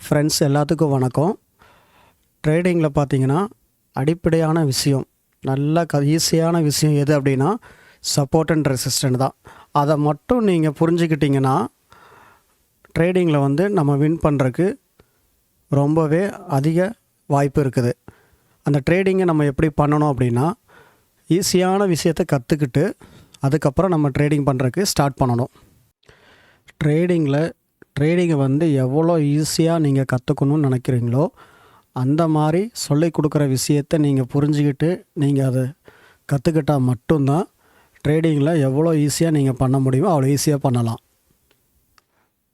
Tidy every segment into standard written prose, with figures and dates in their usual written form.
Friends எல்லாத்துக்கும் வணக்கம். ட்ரேடிங்கில் பார்த்தீங்கன்னா அடிப்படையான விஷயம், நல்ல ஈஸியான விஷயம் எது அப்படின்னா சப்போர்ட் அண்ட் ரெசிஸ்டன்ட் தான். அதை மட்டும் நீங்கள் புரிஞ்சுக்கிட்டிங்கன்னா ட்ரேடிங்கில் வந்து நம்ம வின் பண்ணுறதுக்கு ரொம்பவே அதிக வாய்ப்பு இருக்குது. அந்த ட்ரேடிங்கை நம்ம எப்படி பண்ணணும் அப்படின்னா, ஈஸியான விஷயத்தை கற்றுக்கிட்டு அதுக்கப்புறம் நம்ம ட்ரேடிங் பண்ணுறதுக்கு ஸ்டார்ட் பண்ணணும். ட்ரேடிங்கை வந்து எவ்வளோ ஈஸியாக நீங்கள் கற்றுக்கணும்னு நினைக்கிறீங்களோ அந்த மாதிரி சொல்லி கொடுக்குற விஷயத்தை நீங்கள் புரிஞ்சுக்கிட்டு நீங்கள் அதை கற்றுக்கிட்டால் மட்டும்தான் ட்ரேடிங்கில் எவ்வளோ ஈஸியாக நீங்கள் பண்ண முடியுமோ அவ்வளோ ஈஸியாக பண்ணலாம்.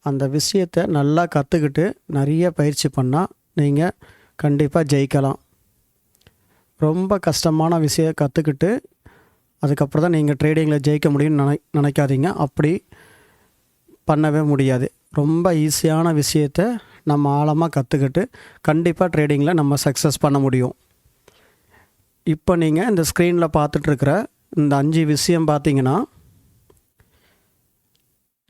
அந்த விஷயத்தை நல்லா கற்றுக்கிட்டு நிறைய பயிற்சி பண்ணால் நீங்கள் கண்டிப்பாக ஜெயிக்கலாம். ரொம்ப கஷ்டமான விஷயம் கற்றுக்கிட்டு அதுக்கப்புறம் தான் நீங்கள் ட்ரேடிங்கில் ஜெயிக்க முடியும்னு நினைக்காதீங்க. அப்படி பண்ணவே முடியாது. ரொம்ப ஈஸியான விஷயத்தை நம்ம ஆழமாக கற்றுக்கிட்டு கண்டிப்பாக ட்ரேடிங்கில் நம்ம சக்ஸஸ் பண்ண முடியும். இப்போ நீங்கள் இந்த ஸ்க்ரீனில் பார்த்துட்ருக்கிற இந்த 5 விஷயம் பார்த்தீங்கன்னா,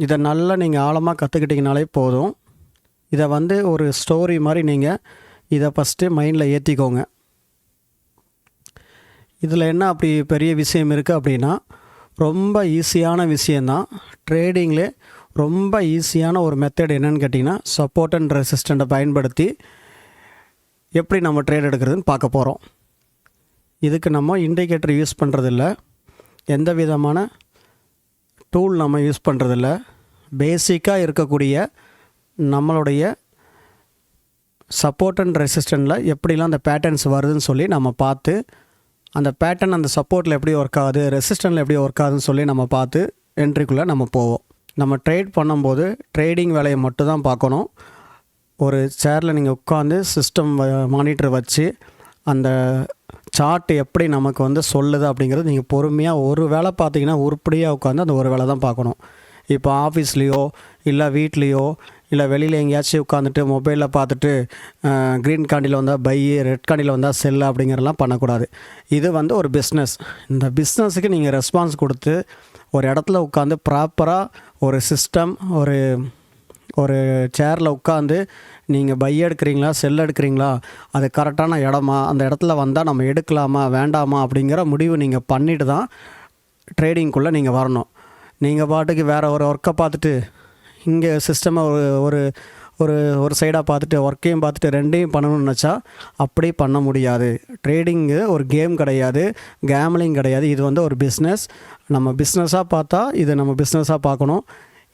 இதை நல்லா நீங்கள் ஆழமாக கற்றுக்கிட்டிங்கனாலே போதும். இதை வந்து ஒரு ஸ்டோரி மாதிரி நீங்கள் இதை ஃபஸ்ட்டு மைண்டில் ஏற்றிக்கோங்க. இதில் என்ன அப்படி பெரிய விஷயம் இருக்குது அப்படின்னா, ரொம்ப ஈஸியான விஷயந்தான். ட்ரேடிங்லே ரொம்ப ஈஸியான ஒரு மெத்தட் என்னென்னு கேட்டிங்கன்னா, சப்போர்ட் அண்ட் ரெசிஸ்டண்ட்டை பயன்படுத்தி எப்படி நம்ம ட்ரேட் எடுக்கிறதுன்னு பார்க்க போகிறோம். இதுக்கு நம்ம இண்டிகேட்டர் யூஸ் பண்ணுறதில்ல, எந்த விதமான டூல் நம்ம யூஸ் பண்ணுறதில்ல. பேசிக்காக இருக்கக்கூடிய நம்மளுடைய சப்போர்ட் அண்ட் ரெசிஸ்டண்ட்டில் எப்படிலாம் அந்த பேட்டர்ன்ஸ் வருதுன்னு சொல்லி நம்ம பார்த்து, அந்த பேட்டர்ன் அந்த சப்போர்ட்டில் எப்படி ஒர்க் ஆகுது, ரெசிஸ்டண்ட்டில் எப்படி ஒர்க் ஆகுதுன்னு சொல்லி நம்ம பார்த்து என்ட்ரிக்குள்ளே நம்ம போவோம். நம்ம ட்ரேட் பண்ணும்போது ட்ரேடிங் வேலையை மட்டும் தான் பார்க்கணும். ஒரு சேரில் நீங்கள் உட்காந்து சிஸ்டம் மானிட்டர் வச்சு அந்த சார்ட் எப்படி நமக்கு வந்து சொல்லுது அப்படிங்கிறது நீங்கள் பொறுமையாக ஒரு வேளை பார்த்தீங்கன்னா உருப்படியாக உட்காந்து அந்த ஒரு வேளை தான் பார்க்கணும். இப்போ ஆஃபீஸ்லேயோ இல்லை வீட்லேயோ இல்லை வெளியில் எங்கேயாச்சும் உட்காந்துட்டு மொபைலில் பார்த்துட்டு க்ரீன் காண்டியில் வந்தால் பை, ரெட் காண்டியில் வந்தால் செல் அப்படிங்கிறலாம் பண்ணக்கூடாது. இது வந்து ஒரு பிஸ்னஸ். இந்த பிஸ்னஸுக்கு நீங்கள் ரெஸ்பான்ஸ் கொடுத்து ஒரு இடத்துல உட்காந்து ப்ராப்பராக ஒரு சிஸ்டம், ஒரு சேரில் உட்காந்து நீங்கள் பை எடுக்கிறீங்களா செல் எடுக்கிறீங்களா, அது கரெக்டான இடமா, அந்த இடத்துல வந்தால் நம்ம எடுக்கலாமா வேண்டாமா அப்படிங்கிற முடிவு நீங்கள் பண்ணிட்டு தான் ட்ரேடிங்குள்ளே நீங்கள் வரணும். நீங்கள் பாட்டுக்கு வேறு ஒரு ஒர்க்கை பார்த்துட்டு இங்கே சிஸ்டமை ஒரு ஒரு ஒரு சைடாக பார்த்துட்டு ஒர்க்கையும் பார்த்துட்டு ரெண்டையும் பண்ணணும்னு நினச்சா அப்படி பண்ண முடியாது. ட்ரேடிங்கு ஒரு கேம் கிடையாது, கேம்லிங் கிடையாது. இது வந்து ஒரு பிஸ்னஸ். நம்ம பிஸ்னஸாக பார்த்தா இது நம்ம பிஸ்னஸாக பார்க்கணும்.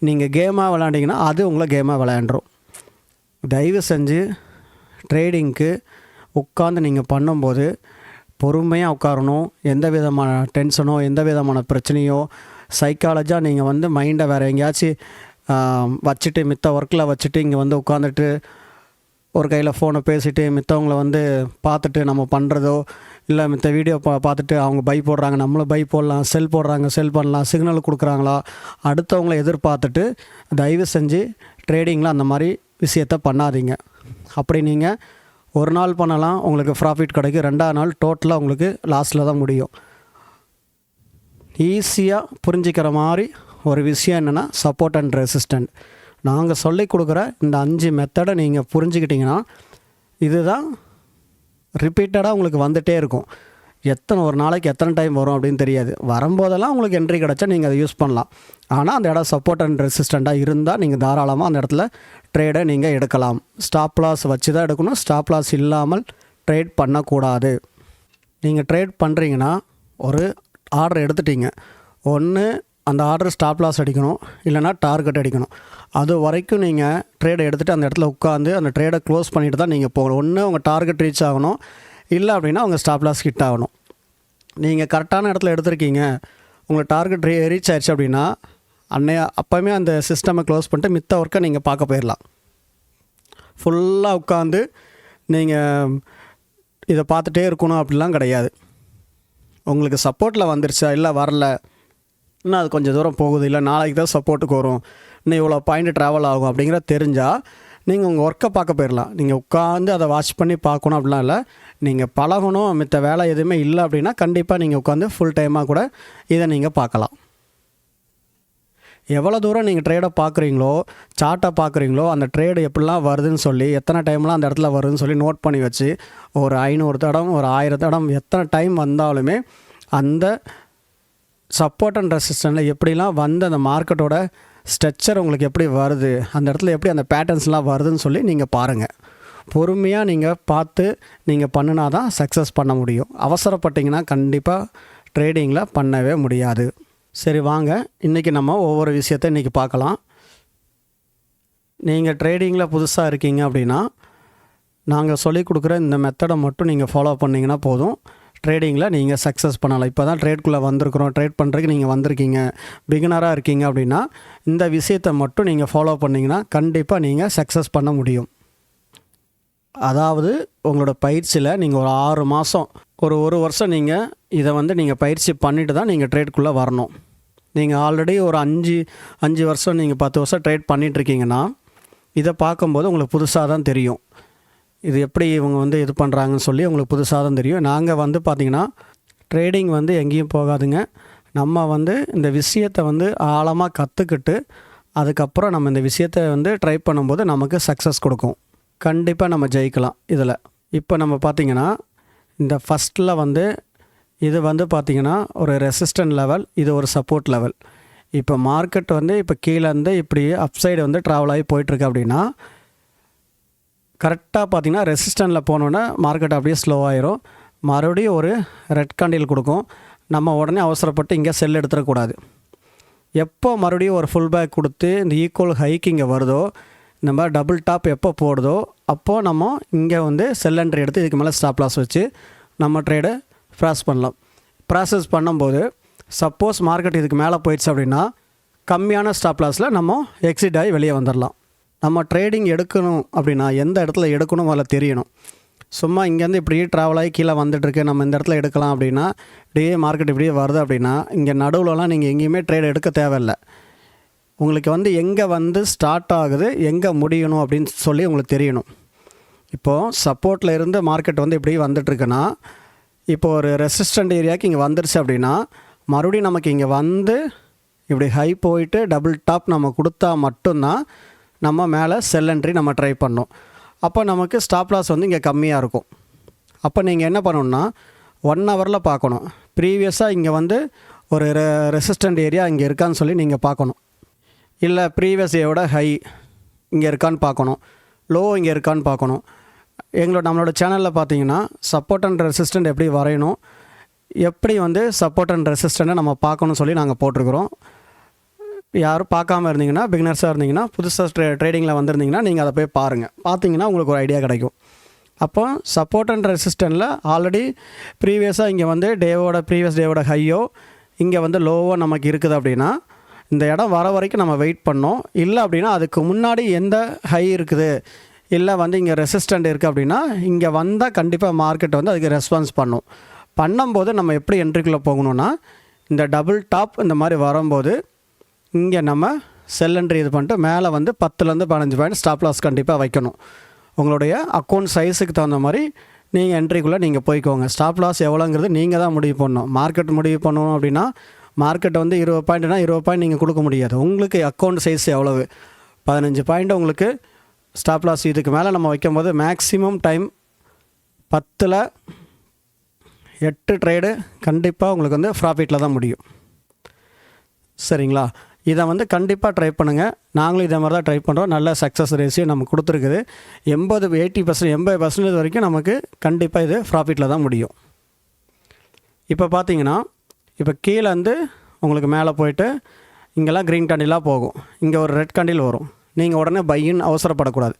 நீங்கள் கேமாக விளையாண்டிங்கன்னா அது உங்களை கேமாக விளையாண்டுரும். தயவு செஞ்சு ட்ரேடிங்க்கு உட்காந்து நீங்கள் பண்ணும்போது பொறுமையாக உட்காரணும். எந்த விதமான டென்ஷனோ எந்த விதமான பிரச்சனையோ சைக்காலஜியாக நீங்கள் வந்து மைண்டை வேறு எங்கேயாச்சும் வச்சுட்டு மித்த ஒர்க்கில் வச்சுட்டு இங்கே வந்து உட்காந்துட்டு ஒரு கையில் ஃபோனை பேசிட்டு மித்தவங்கள வந்து பார்த்துட்டு நம்ம பண்ணுறதோ இல்லை மித்த வீடியோ பார்த்துட்டு அவங்க பை போடுறாங்க நம்மளும் பை போடலாம், செல் போடுறாங்க செல் பண்ணலாம், சிக்னல் கொடுக்குறாங்களா அடுத்தவங்கள எதிர்பார்த்துட்டு தயவு செஞ்சு ட்ரேடிங்கில் அந்த மாதிரி விஷயத்த பண்ணாதீங்க. அப்படி நீங்கள் ஒரு நாள் பண்ணலாம், உங்களுக்கு ப்ராஃபிட் கிடைக்கும். 2ஆவது நாள் டோட்டலாக உங்களுக்கு லாஸில் தான் முடியும். ஈஸியாக புரிஞ்சிக்கிற மாதிரி ஒரு விஷயம் என்னென்னா சப்போர்ட் அண்ட் ரெசிஸ்டண்ட். நாங்கள் சொல்லி கொடுக்குற இந்த 5 மெத்தடை நீங்கள் புரிஞ்சுக்கிட்டிங்கன்னா இதுதான் ரிப்பீட்டடாக உங்களுக்கு வந்துகிட்டே இருக்கும். ஒரு நாளைக்கு எத்தனை டைம் வரும் அப்படின்னு தெரியாது. வரும்போதெல்லாம் உங்களுக்கு என்ட்ரி கிடச்சா நீங்கள் அதை யூஸ் பண்ணலாம். ஆனால் அந்த இடம் சப்போர்ட் அண்ட் ரெசிஸ்டண்ட்டாக இருந்தால் நீங்கள் தாராளமாக அந்த இடத்துல ட்ரேடை நீங்கள் எடுக்கலாம். ஸ்டாப் லாஸ் வச்சு தான் எடுக்கணும். ஸ்டாப் லாஸ் இல்லாமல் ட்ரேட் பண்ணக்கூடாது. நீங்கள் ட்ரேட் பண்ணுறீங்கன்னா ஒரு ஆர்டர் எடுத்துட்டீங்க, ஒன்று அந்த ஆர்டர் ஸ்டாப் லாஸ் அடிக்கணும், இல்லைனா டார்கெட் அடிக்கணும். அது வரைக்கும் நீங்கள் ட்ரேடை எடுத்துகிட்டு அந்த இடத்துல உட்காந்து அந்த ட்ரேடை க்ளோஸ் பண்ணிவிட்டு தான் நீங்கள் போகணும். ஒன்று உங்கள் டார்கெட் ரீச் ஆகணும், இல்லை அப்படின்னா உங்கள் ஸ்டாப் லாஸ் ஹிட் ஆகணும். நீங்கள் கரெக்டான இடத்துல எடுத்துருக்கீங்க, உங்களுக்கு டார்கெட் ரீச் ஆயிடுச்சு அப்படின்னா அப்போவுமே அந்த சிஸ்டமை க்ளோஸ் பண்ணிட்டு மித்த ஒர்க்கை நீங்கள் பார்க்க போயிடலாம். ஃபுல்லாக உட்காந்து நீங்கள் இதை பார்த்துட்டே இருக்கணும் அப்படிலாம் கிடையாது. உங்களுக்கு சப்போர்ட்டில் வந்துருச்சா இல்லை வரல, இன்னும் அது கொஞ்சம் தூரம் போகுது, இல்லை நாளைக்கு தான் சப்போர்ட்டுக்கு வரும், இன்னும் இவ்வளோ பாயிண்ட் ட்ராவல் ஆகும் அப்படிங்கிற தெரிஞ்சால் நீங்கள் உங்கள் ஒர்க்கை பார்க்க போயிடலாம். நீங்கள் உட்காந்து அதை வாட்ச் பண்ணி பார்க்கணும் அப்படிலாம் இல்லை. நீங்கள் பழகணும், மித்த வேலை எதுவுமே இல்லை அப்படின்னா கண்டிப்பாக நீங்கள் உட்காந்து ஃபுல் டைமாக கூட இதை நீங்கள் பார்க்கலாம். எவ்வளோ தூரம் நீங்கள் ட்ரேடை பார்க்குறீங்களோ, சார்ட்டை பார்க்குறீங்களோ, அந்த ட்ரேடு எப்படிலாம் வருதுன்னு சொல்லி, எத்தனை டைம்லாம் அந்த இடத்துல வருதுன்னு சொல்லி நோட் பண்ணி வச்சு, ஒரு 500 தடம், ஒரு 1000 தடம் எத்தனை டைம் வந்தாலுமே அந்த சப்போர்ட் அண்ட் ரெசிஸ்டன்ஸில் எப்படிலாம் வந்து அந்த மார்க்கெட்டோட ஸ்ட்ரக்சர் உங்களுக்கு எப்படி வருது, அந்த இடத்துல எப்படி அந்த பேட்டர்ன்ஸ்லாம் வருதுன்னு சொல்லி நீங்கள் பாருங்கள். பொறுமையாக நீங்கள் பார்த்து நீங்கள் பண்ணினா தான் சக்ஸஸ் பண்ண முடியும். அவசரப்பட்டிங்கன்னா கண்டிப்பாக ட்ரேடிங்கில் பண்ணவே முடியாது. சரி, வாங்க இன்றைக்கி நம்ம ஒவ்வொரு விஷயத்தை இன்றைக்கி பார்க்கலாம். நீங்கள் ட்ரேடிங்கில் புதுசாக இருக்கீங்க அப்படின்னா நாங்கள் சொல்லிக் கொடுக்குற இந்த மெத்தடை மட்டும் நீங்கள் ஃபாலோ பண்ணிங்கன்னா போதும். ட்ரேடிங்கில் நீங்கள் சக்ஸஸ் பண்ணலாம். இப்போ தான் ட்ரேட்குள்ளே வந்திருக்கிறோம், ட்ரேட் பண்ணுறதுக்கு நீங்கள் வந்திருக்கீங்க, பிகினராக இருக்கீங்க அப்படின்னா இந்த விஷயத்தை மட்டும் நீங்கள் ஃபாலோ பண்ணிங்கன்னா கண்டிப்பாக நீங்கள் சக்ஸஸ் பண்ண முடியும். அதாவது உங்களோட பயிற்சியில் நீங்கள் ஒரு 6 மாதம், ஒரு வருஷம் நீங்கள் இதை நீங்கள் பயிற்சி பண்ணிவிட்டு தான் நீங்கள் ட்ரேட்குள்ளே வரணும். நீங்கள் ஆல்ரெடி ஒரு 5 வருஷம், நீங்கள் 10 வருஷம் ட்ரேட் பண்ணிகிட்ருக்கீங்கன்னா இதை பார்க்கும்போது உங்களுக்கு புதுசாக தான் தெரியும். இது எப்படி இவங்க இது பண்ணுறாங்கன்னு சொல்லி உங்களுக்கு புதுசாக தான் தெரியும். நாங்கள் பார்த்திங்கன்னா ட்ரேடிங் எங்கேயும் போகாதுங்க. நம்ம இந்த விஷயத்தை ஆழமாக கற்றுக்கிட்டு அதுக்கப்புறம் நம்ம இந்த விஷயத்தை ட்ரை பண்ணும்போது நமக்கு சக்ஸஸ் கொடுக்கும். கண்டிப்பாக நம்ம ஜெயிக்கலாம் இதில். இப்போ நம்ம பார்த்திங்கன்னா இந்த ஃபஸ்ட்டில் இது பார்த்திங்கன்னா ஒரு ரெசிஸ்டன்ட் லெவல், இது ஒரு சப்போர்ட் லெவல். இப்போ மார்க்கெட் இப்போ கீழேருந்து இப்படி அப்சைடு ட்ராவல் ஆகி போயிட்டுருக்கு அப்படின்னா கரெக்டாக பார்த்திங்கன்னா ரெசிஸ்டன்ட்டில் போனோன்னே மார்க்கெட் அப்படியே ஸ்லோ ஆயிரும். மறுபடியும் ஒரு ரெட் கேண்டில் கொடுக்கும். நம்ம உடனே அவசரப்பட்டு இங்கே செல் எடுத்துடக்கூடாது. எப்போ மறுபடியும் ஒரு ஃபுல் பேக் கொடுத்து இந்த ஈக்குவல் ஹைக்கு இங்கே வருதோ, இந்த மாதிரி டபுள் டாப் எப்போ போடுதோ அப்போது நம்ம இங்கே செல் என்ட்ரி எடுத்து இதுக்கு மேலே ஸ்டாப் லாஸ் வச்சு நம்ம ட்ரேடை ப்ராசஸ் பண்ணும்போது சப்போஸ் மார்க்கெட் இதுக்கு மேலே போயிடுச்சு அப்படின்னா கம்மியான ஸ்டாப் லாஸில் நம்ம எக்ஸிட் ஆகி வெளியே வந்துடலாம். நம்ம ட்ரேடிங் எடுக்கணும் அப்படின்னா எந்த இடத்துல எடுக்கணும் முதல்ல தெரியணும். சும்மா இங்கேருந்து இப்படியே ட்ராவல் ஆகி கீழே வந்துட்டுருக்கு, நம்ம இந்த இடத்துல எடுக்கலாம் அப்படின்னா இப்படியே மார்க்கெட் இப்படியே வருது அப்படின்னா இங்கே நடுவில்லாம் நீங்கள் எங்கேயுமே ட்ரேட் எடுக்க தேவையில்லை. உங்களுக்கு எங்கே ஸ்டார்ட் ஆகுது, எங்கே முடியணும் அப்படின்னு சொல்லி உங்களுக்கு தெரியணும். இப்போது சப்போர்ட்டில் இருந்து மார்க்கெட் இப்படி வந்துட்டுருக்குன்னா இப்போ ஒரு ரெசிஸ்டன்ட் ஏரியாவுக்கு இங்கே வந்துருச்சு அப்படின்னா மறுபடியும் நமக்கு இங்கே இப்படி ஹை போயிட்டு டபுள் டாப் நம்ம கொடுத்தா மட்டும்தான் நம்ம மேலே செல் என்ட்ரி நம்ம ட்ரை பண்ணோம். அப்போ நமக்கு ஸ்டாப் லாஸ் இங்கே கம்மியாக இருக்கும். அப்போ நீங்கள் என்ன பண்ணணுன்னா 1 ஹவரில் பார்க்கணும். ப்ரீவியஸாக இங்கே ஒரு ரெசிஸ்டன்ட் ஏரியா இங்கே இருக்கான்னு சொல்லி நீங்கள் பார்க்கணும். இல்லை ப்ரீவியஸ் டேயோட ஹை இங்கே இருக்கான்னு பார்க்கணும், லோ இங்கே இருக்கான்னு பார்க்கணும். நம்மளோட சேனலில் பார்த்தீங்கன்னா சப்போர்ட் அண்ட் ரெசிஸ்டன்ட் எப்படி வரையணும், எப்படி சப்போர்ட் அண்ட் ரெசிஸ்டண்ட்டை நம்ம பார்க்கணும்னு சொல்லி நாங்கள் போட்டிருக்கிறோம். யாரும் பார்க்காம இருந்தீங்கன்னா, பிகினர்ஸாக இருந்தீங்கன்னா, புதுசாக ட்ரேடிங்கில் வந்திருந்தீங்கன்னா நீங்கள் அதை போய் பாருங்கள். பார்த்தீங்கன்னா உங்களுக்கு ஒரு ஐடியா கிடைக்கும். அப்போ சப்போர்ட் அண்ட் ரெசிஸ்டண்ட்டில் ஆல்ரெடி ப்ரீவியஸாக இங்கே ப்ரீவியஸ் டேவோட ஹையோ இங்கே லோவோ நமக்கு இருக்குது அப்படின்னா இந்த இடம் வர வரைக்கும் நம்ம வெயிட் பண்ணோம். இல்லை அப்படின்னா அதுக்கு முன்னாடி எந்த ஹை இருக்குது, இல்லை இங்கே ரெசிஸ்டண்ட் இருக்குது அப்படின்னா இங்கே வந்தால் கண்டிப்பாக மார்க்கெட் அதுக்கு ரெஸ்பான்ஸ் பண்ணும்போது நம்ம எப்படி என்ட்ரிக்குள்ளே போகணுன்னா இந்த டபுள் டாப் இந்த மாதிரி வரும்போது இங்கே நம்ம செல் என்ட்ரி இது பண்ணிட்டு மேலே 10லேருந்து 15 பாயிண்ட் ஸ்டாப் லாஸ் கண்டிப்பாக வைக்கணும். உங்களுடைய அக்கௌண்ட் சைஸுக்கு தகுந்த மாதிரி நீங்கள் என்ட்ரிக்குள்ளே நீங்கள் போய்க்கோங்க. ஸ்டாப் லாஸ் எவ்வளோங்கிறது நீங்கள் தான் முடிவு பண்ணணும். மார்க்கெட் முடிவு பண்ணணும் அப்படின்னா மார்க்கெட் 20 பாயிண்ட்னா 20 பாயிண்ட் நீங்கள் கொடுக்க முடியாது. உங்களுக்கு அக்கௌண்ட் சைஸ் எவ்வளவு, 15 பாயிண்ட் உங்களுக்கு ஸ்டாப் லாஸ். இதுக்கு மேலே நம்ம வைக்கும்போது மேக்ஸிமம் டைம் 10ல் 8 ட்ரேடு கண்டிப்பாக உங்களுக்கு ப்ராஃபிட்டில் தான் முடியும். சரிங்களா? இதை கண்டிப்பாக ட்ரை பண்ணுங்கள். நாங்களும் இதே மாதிரி தான் ட்ரை பண்ணுறோம். நல்ல சக்ஸஸ் ரேஷியோ நமக்கு கொடுத்துருக்குது. 80% வரைக்கும் நமக்கு கண்டிப்பாக இது ப்ராஃபிட்டில் தான் முடியும். இப்போ பார்த்தீங்கன்னா இப்போ கீழே உங்களுக்கு மேலே போயிட்டு இங்கெல்லாம் க்ரீன் கேண்டிலாக போகும், இங்கே ஒரு ரெட் கேண்டில் வரும். நீங்கள் உடனே பையின்னு அவசரப்படக்கூடாது,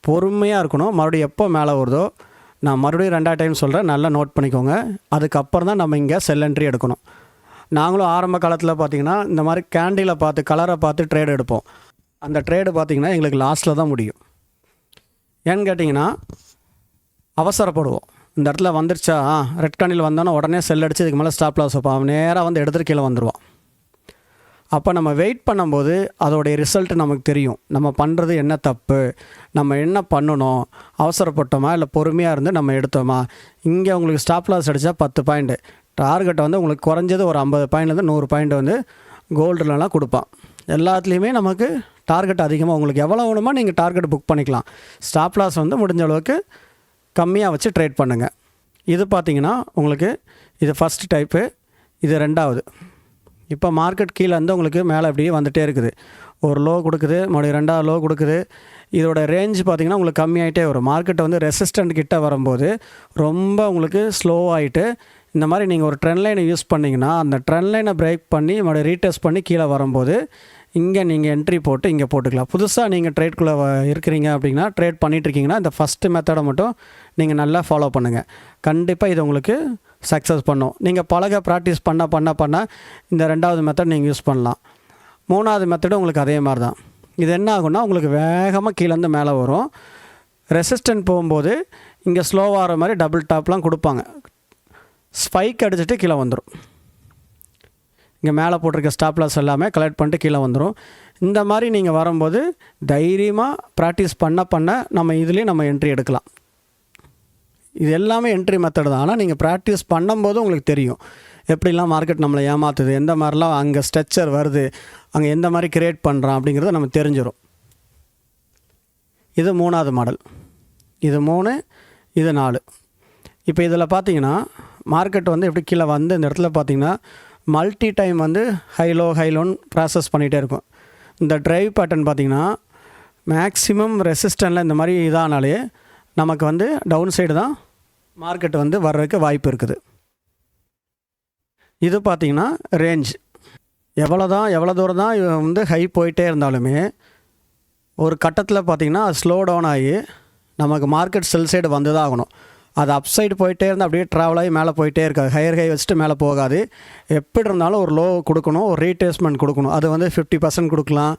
பொறுமையாக இருக்கணும். மறுபடியும் எப்போ மேலே வருதோ நான் மறுபடியும் 2 டைம் சொல்கிறேன், நல்லா நோட் பண்ணிக்கோங்க. அதுக்கப்புறம் தான் நம்ம இங்கே செல் என்ட்ரி எடுக்கணும். நாங்களும் ஆரம்ப காலத்தில் பார்த்திங்கன்னா இந்த மாதிரி கேண்டிலை பார்த்து கலரை பார்த்து ட்ரேடு எடுப்போம். அந்த ட்ரேடு பார்த்திங்கன்னா எங்களுக்கு லாஸ்ட்டில் தான் முடியும். ஏன்னு கேட்டிங்கன்னா அவசரப்படுவோம். இந்த இடத்துல வந்துருச்சா, ரெட் கேண்டில் வந்தோன்னா உடனே செல் அடித்து இதுக்கு மேலே ஸ்டாப் லாஸ் வைப்பான், அவன் நேராக எடுத்துகிட்டு கீழே வந்துடுவான். அப்போ நம்ம வெயிட் பண்ணும்போது அதோடைய ரிசல்ட் நமக்கு தெரியும். நம்ம பண்ணுறது என்ன தப்பு, நம்ம என்ன பண்ணணும், அவசரப்பட்டோமா இல்லை பொறுமையாக இருந்து நம்ம எடுத்தோமா. இங்கே உங்களுக்கு ஸ்டாப் லாஸ் அடித்தா 10 பாயிண்ட்டு, டார்கெட்டை உங்களுக்கு குறைஞ்சது ஒரு 50 பாயிண்ட்லேருந்து 100 பாயிண்ட் கோல்டுலலாம் கொடுப்பான். எல்லாத்துலேயுமே நமக்கு டார்கெட் அதிகமாக உங்களுக்கு எவ்வளோ வேணுமோ நீங்கள் டார்கெட் புக் பண்ணிக்கலாம். ஸ்டாப் லாஸ் வந்து முடிஞ்ச அளவுக்கு கம்மியாக வச்சு ட்ரேட் பண்ணுங்கள். இது பார்த்திங்கன்னா உங்களுக்கு இது ஃபஸ்ட் டைப்பு, இது ரெண்டாவது. இப்போ மார்க்கெட் கீழே வந்து உங்களுக்கு மேலே அப்படியே வந்துகிட்டே இருக்குது. ஒரு லோ கொடுக்குது, மறுபடியும் ரெண்டாவது லோ கொடுக்குது. இதோட ரேஞ்ச் பார்த்திங்கன்னா உங்களுக்கு கம்மியாகிட்டே வரும். மார்க்கெட் வந்து ரெசிஸ்டன்ட் கிட்ட வரும்போது ரொம்ப உங்களுக்கு ஸ்லோவாகிட்டு இந்த மாதிரி நீங்கள் ஒரு ட்ரெண்ட் லைனை யூஸ் பண்ணிங்கன்னா அந்த ட்ரெண்ட் லைனை பிரேக் பண்ணி மறுபடியும் ரீடெஸ்ட் பண்ணி கீழே வரும்போது இங்கே நீங்கள் என்ட்ரி போட்டு இங்கே போட்டுக்கலாம். புதுசாக நீங்கள் ட்ரேட்குள்ளே இருக்கிறீங்க அப்படின்னா, ட்ரேட் பண்ணிகிட்ருக்கீங்கன்னா இந்த ஃபஸ்ட்டு மெத்தடை மட்டும் நீங்கள் நல்லா ஃபாலோ பண்ணுங்கள். கண்டிப்பாக இது உங்களுக்கு சக்ஸஸ் பண்ணும். நீங்கள் ப்ராக்டிஸ் பண்ண இந்த ரெண்டாவது மெத்தட் நீங்கள் யூஸ் பண்ணலாம். மூணாவது மெத்தடு உங்களுக்கு அதே மாதிரி தான். இது என்ன ஆகும்னா உங்களுக்கு வேகமாக கீழேருந்து மேலே வரும். ரெசிஸ்டன்ட் போகும்போது இங்கே ஸ்லோவாகிற மாதிரி டபுள் டாப்லாம் கொடுப்பாங்க. ஸ்பைக் அடிச்சுட்டு கீழே வந்துடும். இங்கே மேலே போட்டிருக்க ஸ்டாப் லாஸ் எல்லாமே கலெக்ட் பண்ணிட்டு கீழே வந்துடும். இந்த மாதிரி நீங்கள் வரும்போது தைரியமாக ப்ராக்டிஸ் பண்ண நம்ம இதுலேயும் நம்ம என்ட்ரி எடுக்கலாம். இது எல்லாமே என்ட்ரி மெத்தட் தான். ஆனால் நீங்கள் ப்ராக்டிஸ் பண்ணும்போது உங்களுக்கு தெரியும் எப்படிலாம் மார்க்கெட் நம்மளை ஏமாற்றுது, எந்த மாதிரிலாம் அங்கே ஸ்ட்ரக்சர் வருது, அங்கே எந்த மாதிரி கிரியேட் பண்ணுறான் அப்படிங்கிறத நம்ம தெரிஞ்சிடும். இது மூணாவது மாடல். இது 3, இது 4. இப்போ இதில் பார்த்தீங்கன்னா மார்க்கெட் வந்து எப்படி கீழே வந்து இந்த இடத்துல பார்த்தீங்கன்னா மல்டி டைம் வந்து ஹைலோன்னு ப்ராசஸ் பண்ணிகிட்டே இருக்கும். இந்த ட்ரைவ் பேட்டர்ன் பார்த்திங்கன்னா மேக்ஸிமம் ரெசிஸ்டன்ட்டில் இந்த மாதிரி இதானாலே நமக்கு வந்து டவுன் சைடு தான் மார்க்கெட் வந்து வர்றதுக்கு வாய்ப்பு இருக்குது. இது பார்த்திங்கன்னா ரேஞ்ச் எவ்வளோ தூரம் தான் வந்து ஹை போயிட்டே இருந்தாலுமே ஒரு கட்டத்தில் பார்த்திங்கன்னா அது ஸ்லோ டவுன் ஆகி நமக்கு மார்க்கெட் செல் சைடு வந்து தான் ஆகணும். அது அப் சைடு போயிட்டே இருந்தால் அப்படியே ட்ராவல் ஆகி மேலே போயிட்டே இருக்காது. ஹையர் ஹை வச்சுட்டு மேலே போகாது. எப்படி இருந்தாலும் ஒரு லோ கொடுக்கணும், ஒரு ரீட்ரேஸ்மெண்ட் கொடுக்கணும். அது வந்து 50% கொடுக்கலாம்.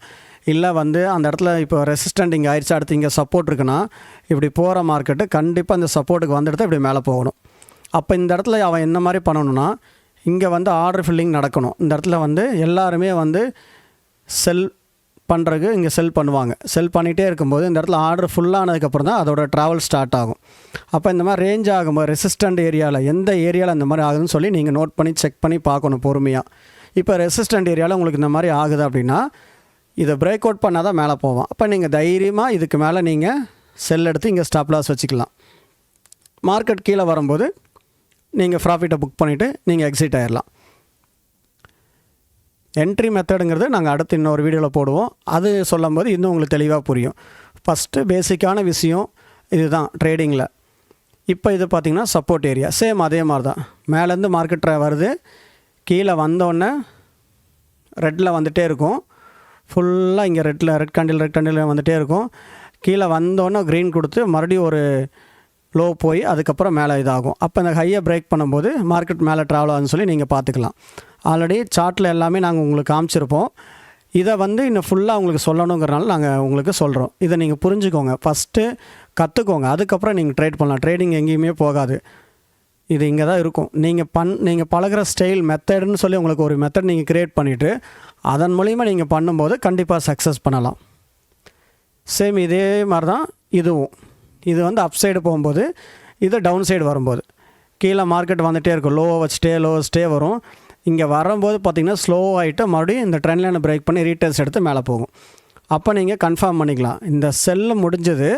இல்லை வந்து அந்த இடத்துல இப்போ ரெசிஸ்டன்ட் இங்கே ஆயிடுச்சு, அடுத்து இங்கே சப்போர்ட் இருக்குன்னா இப்படி போகிற மார்க்கெட்டு கண்டிப்பாக இந்த சப்போர்ட்டுக்கு வந்துடுத்து இப்படி மேலே போகணும். அப்போ இந்த இடத்துல அவன் என்ன மாதிரி பண்ணணும்னா இங்கே வந்து ஆர்டர் ஃபில்லிங் நடக்கணும். இந்த இடத்துல வந்து எல்லாருமே வந்து செல் பண்ணுறதுக்கு இங்கே செல் பண்ணுவாங்க. செல் பண்ணிகிட்டே இருக்கும்போது இந்த இடத்துல ஆர்டர் ஃபுல்லானதுக்கப்புறம் தான் அதோட ட்ராவல் ஸ்டார்ட் ஆகும். அப்போ இந்த மாதிரி ரேஞ்ச் ஆகும்போது ரெசிஸ்டன்ட் ஏரியாவில் எந்த ஏரியாவில் இந்த மாதிரி ஆகுதுன்னு சொல்லி நீங்கள் நோட் பண்ணி செக் பண்ணி பார்க்கணும் பொறுமையாக. இப்போ ரெசிஸ்டன்ட் ஏரியாவில் உங்களுக்கு இந்த மாதிரி ஆகுது அப்படின்னா இதை பிரேக் அவுட் பண்ணால் தான் மேலே போவோம். அப்போ நீங்கள் தைரியமாக இதுக்கு மேலே நீங்கள் செல் எடுத்து இங்கே ஸ்டாப் லாஸ் வச்சுக்கலாம். மார்க்கெட் கீழே வரும்போது நீங்கள் ப்ராஃபிட்டை புக் பண்ணிவிட்டு நீங்கள் எக்ஸிட் ஆகிடலாம். என்ட்ரி மெத்தடுங்கிறது நாங்கள் அடுத்து இன்னொரு வீடியோவில் போடுவோம். அது சொல்லும் போது இன்னும் உங்களுக்கு தெளிவாக புரியும். ஃபஸ்ட்டு பேசிக்கான விஷயம் இதுதான் ட்ரேடிங்கில். இப்போ இது பார்த்திங்கன்னா சப்போர்ட் ஏரியா சேம் அதே மாதிரி தான். மேலேருந்து மார்க்கெட் வருது, கீழே வந்தோடனே ரெட்டில் வந்துகிட்டே இருக்கும். ஃபுல்லாக இங்கே ரெட் கண்டில் வந்துகிட்டே இருக்கும். கீழே வந்தோடனே க்ரீன் கொடுத்து மறுபடியும் ஒரு லோ போய் அதுக்கப்புறம் மேலே இதாகும். அப்போ இந்த ஹையை பிரேக் பண்ணும்போது மார்க்கெட் மேலே ட்ராவல் ஆகுதுன்னு சொல்லி நீங்கள் பார்த்துக்கலாம். ஆல்ரெடி சார்ட்டில் எல்லாமே நாங்கள் உங்களுக்கு காமிச்சிருப்போம். இதை வந்து இன்னும் ஃபுல்லாக உங்களுக்கு சொல்லணுங்கிறனால நாங்கள் உங்களுக்கு சொல்கிறோம். இதை நீங்கள் புரிஞ்சுக்கோங்க, ஃபஸ்ட்டு கற்றுக்கோங்க, அதுக்கப்புறம் நீங்கள் ட்ரேட் பண்ணலாம். ட்ரேடிங் எங்கேயுமே போகாது, இது இங்கே தான் இருக்கும். நீங்கள் பழகிற ஸ்டைல் மெத்தடுன்னு சொல்லி உங்களுக்கு ஒரு மெத்தட் நீங்கள் க்ரியேட் பண்ணிவிட்டு அதன் மூலிமா நீங்கள் பண்ணும்போது கண்டிப்பாக சக்ஸஸ் பண்ணலாம். சேம் இதே மாதிரி தான் இதுவும். இது வந்து அப் சைடு போகும்போது, இது டவுன் சைடு வரும்போது கீழே மார்க்கெட் வந்துகிட்டே இருக்கும். லோ வச்சுட்டே வரும். இங்கே வரும்போது பார்த்திங்கன்னா ஸ்லோ ஆகிட்டு மறுபடியும் இந்த ட்ரெண்ட் லைனை பிரேக் பண்ணி ரீட்டர்ஸ் எடுத்து மேலே போகும். அப்போ நீங்கள் கன்ஃபார்ம் பண்ணிக்கலாம் இந்த செல்லு முடிஞ்சது.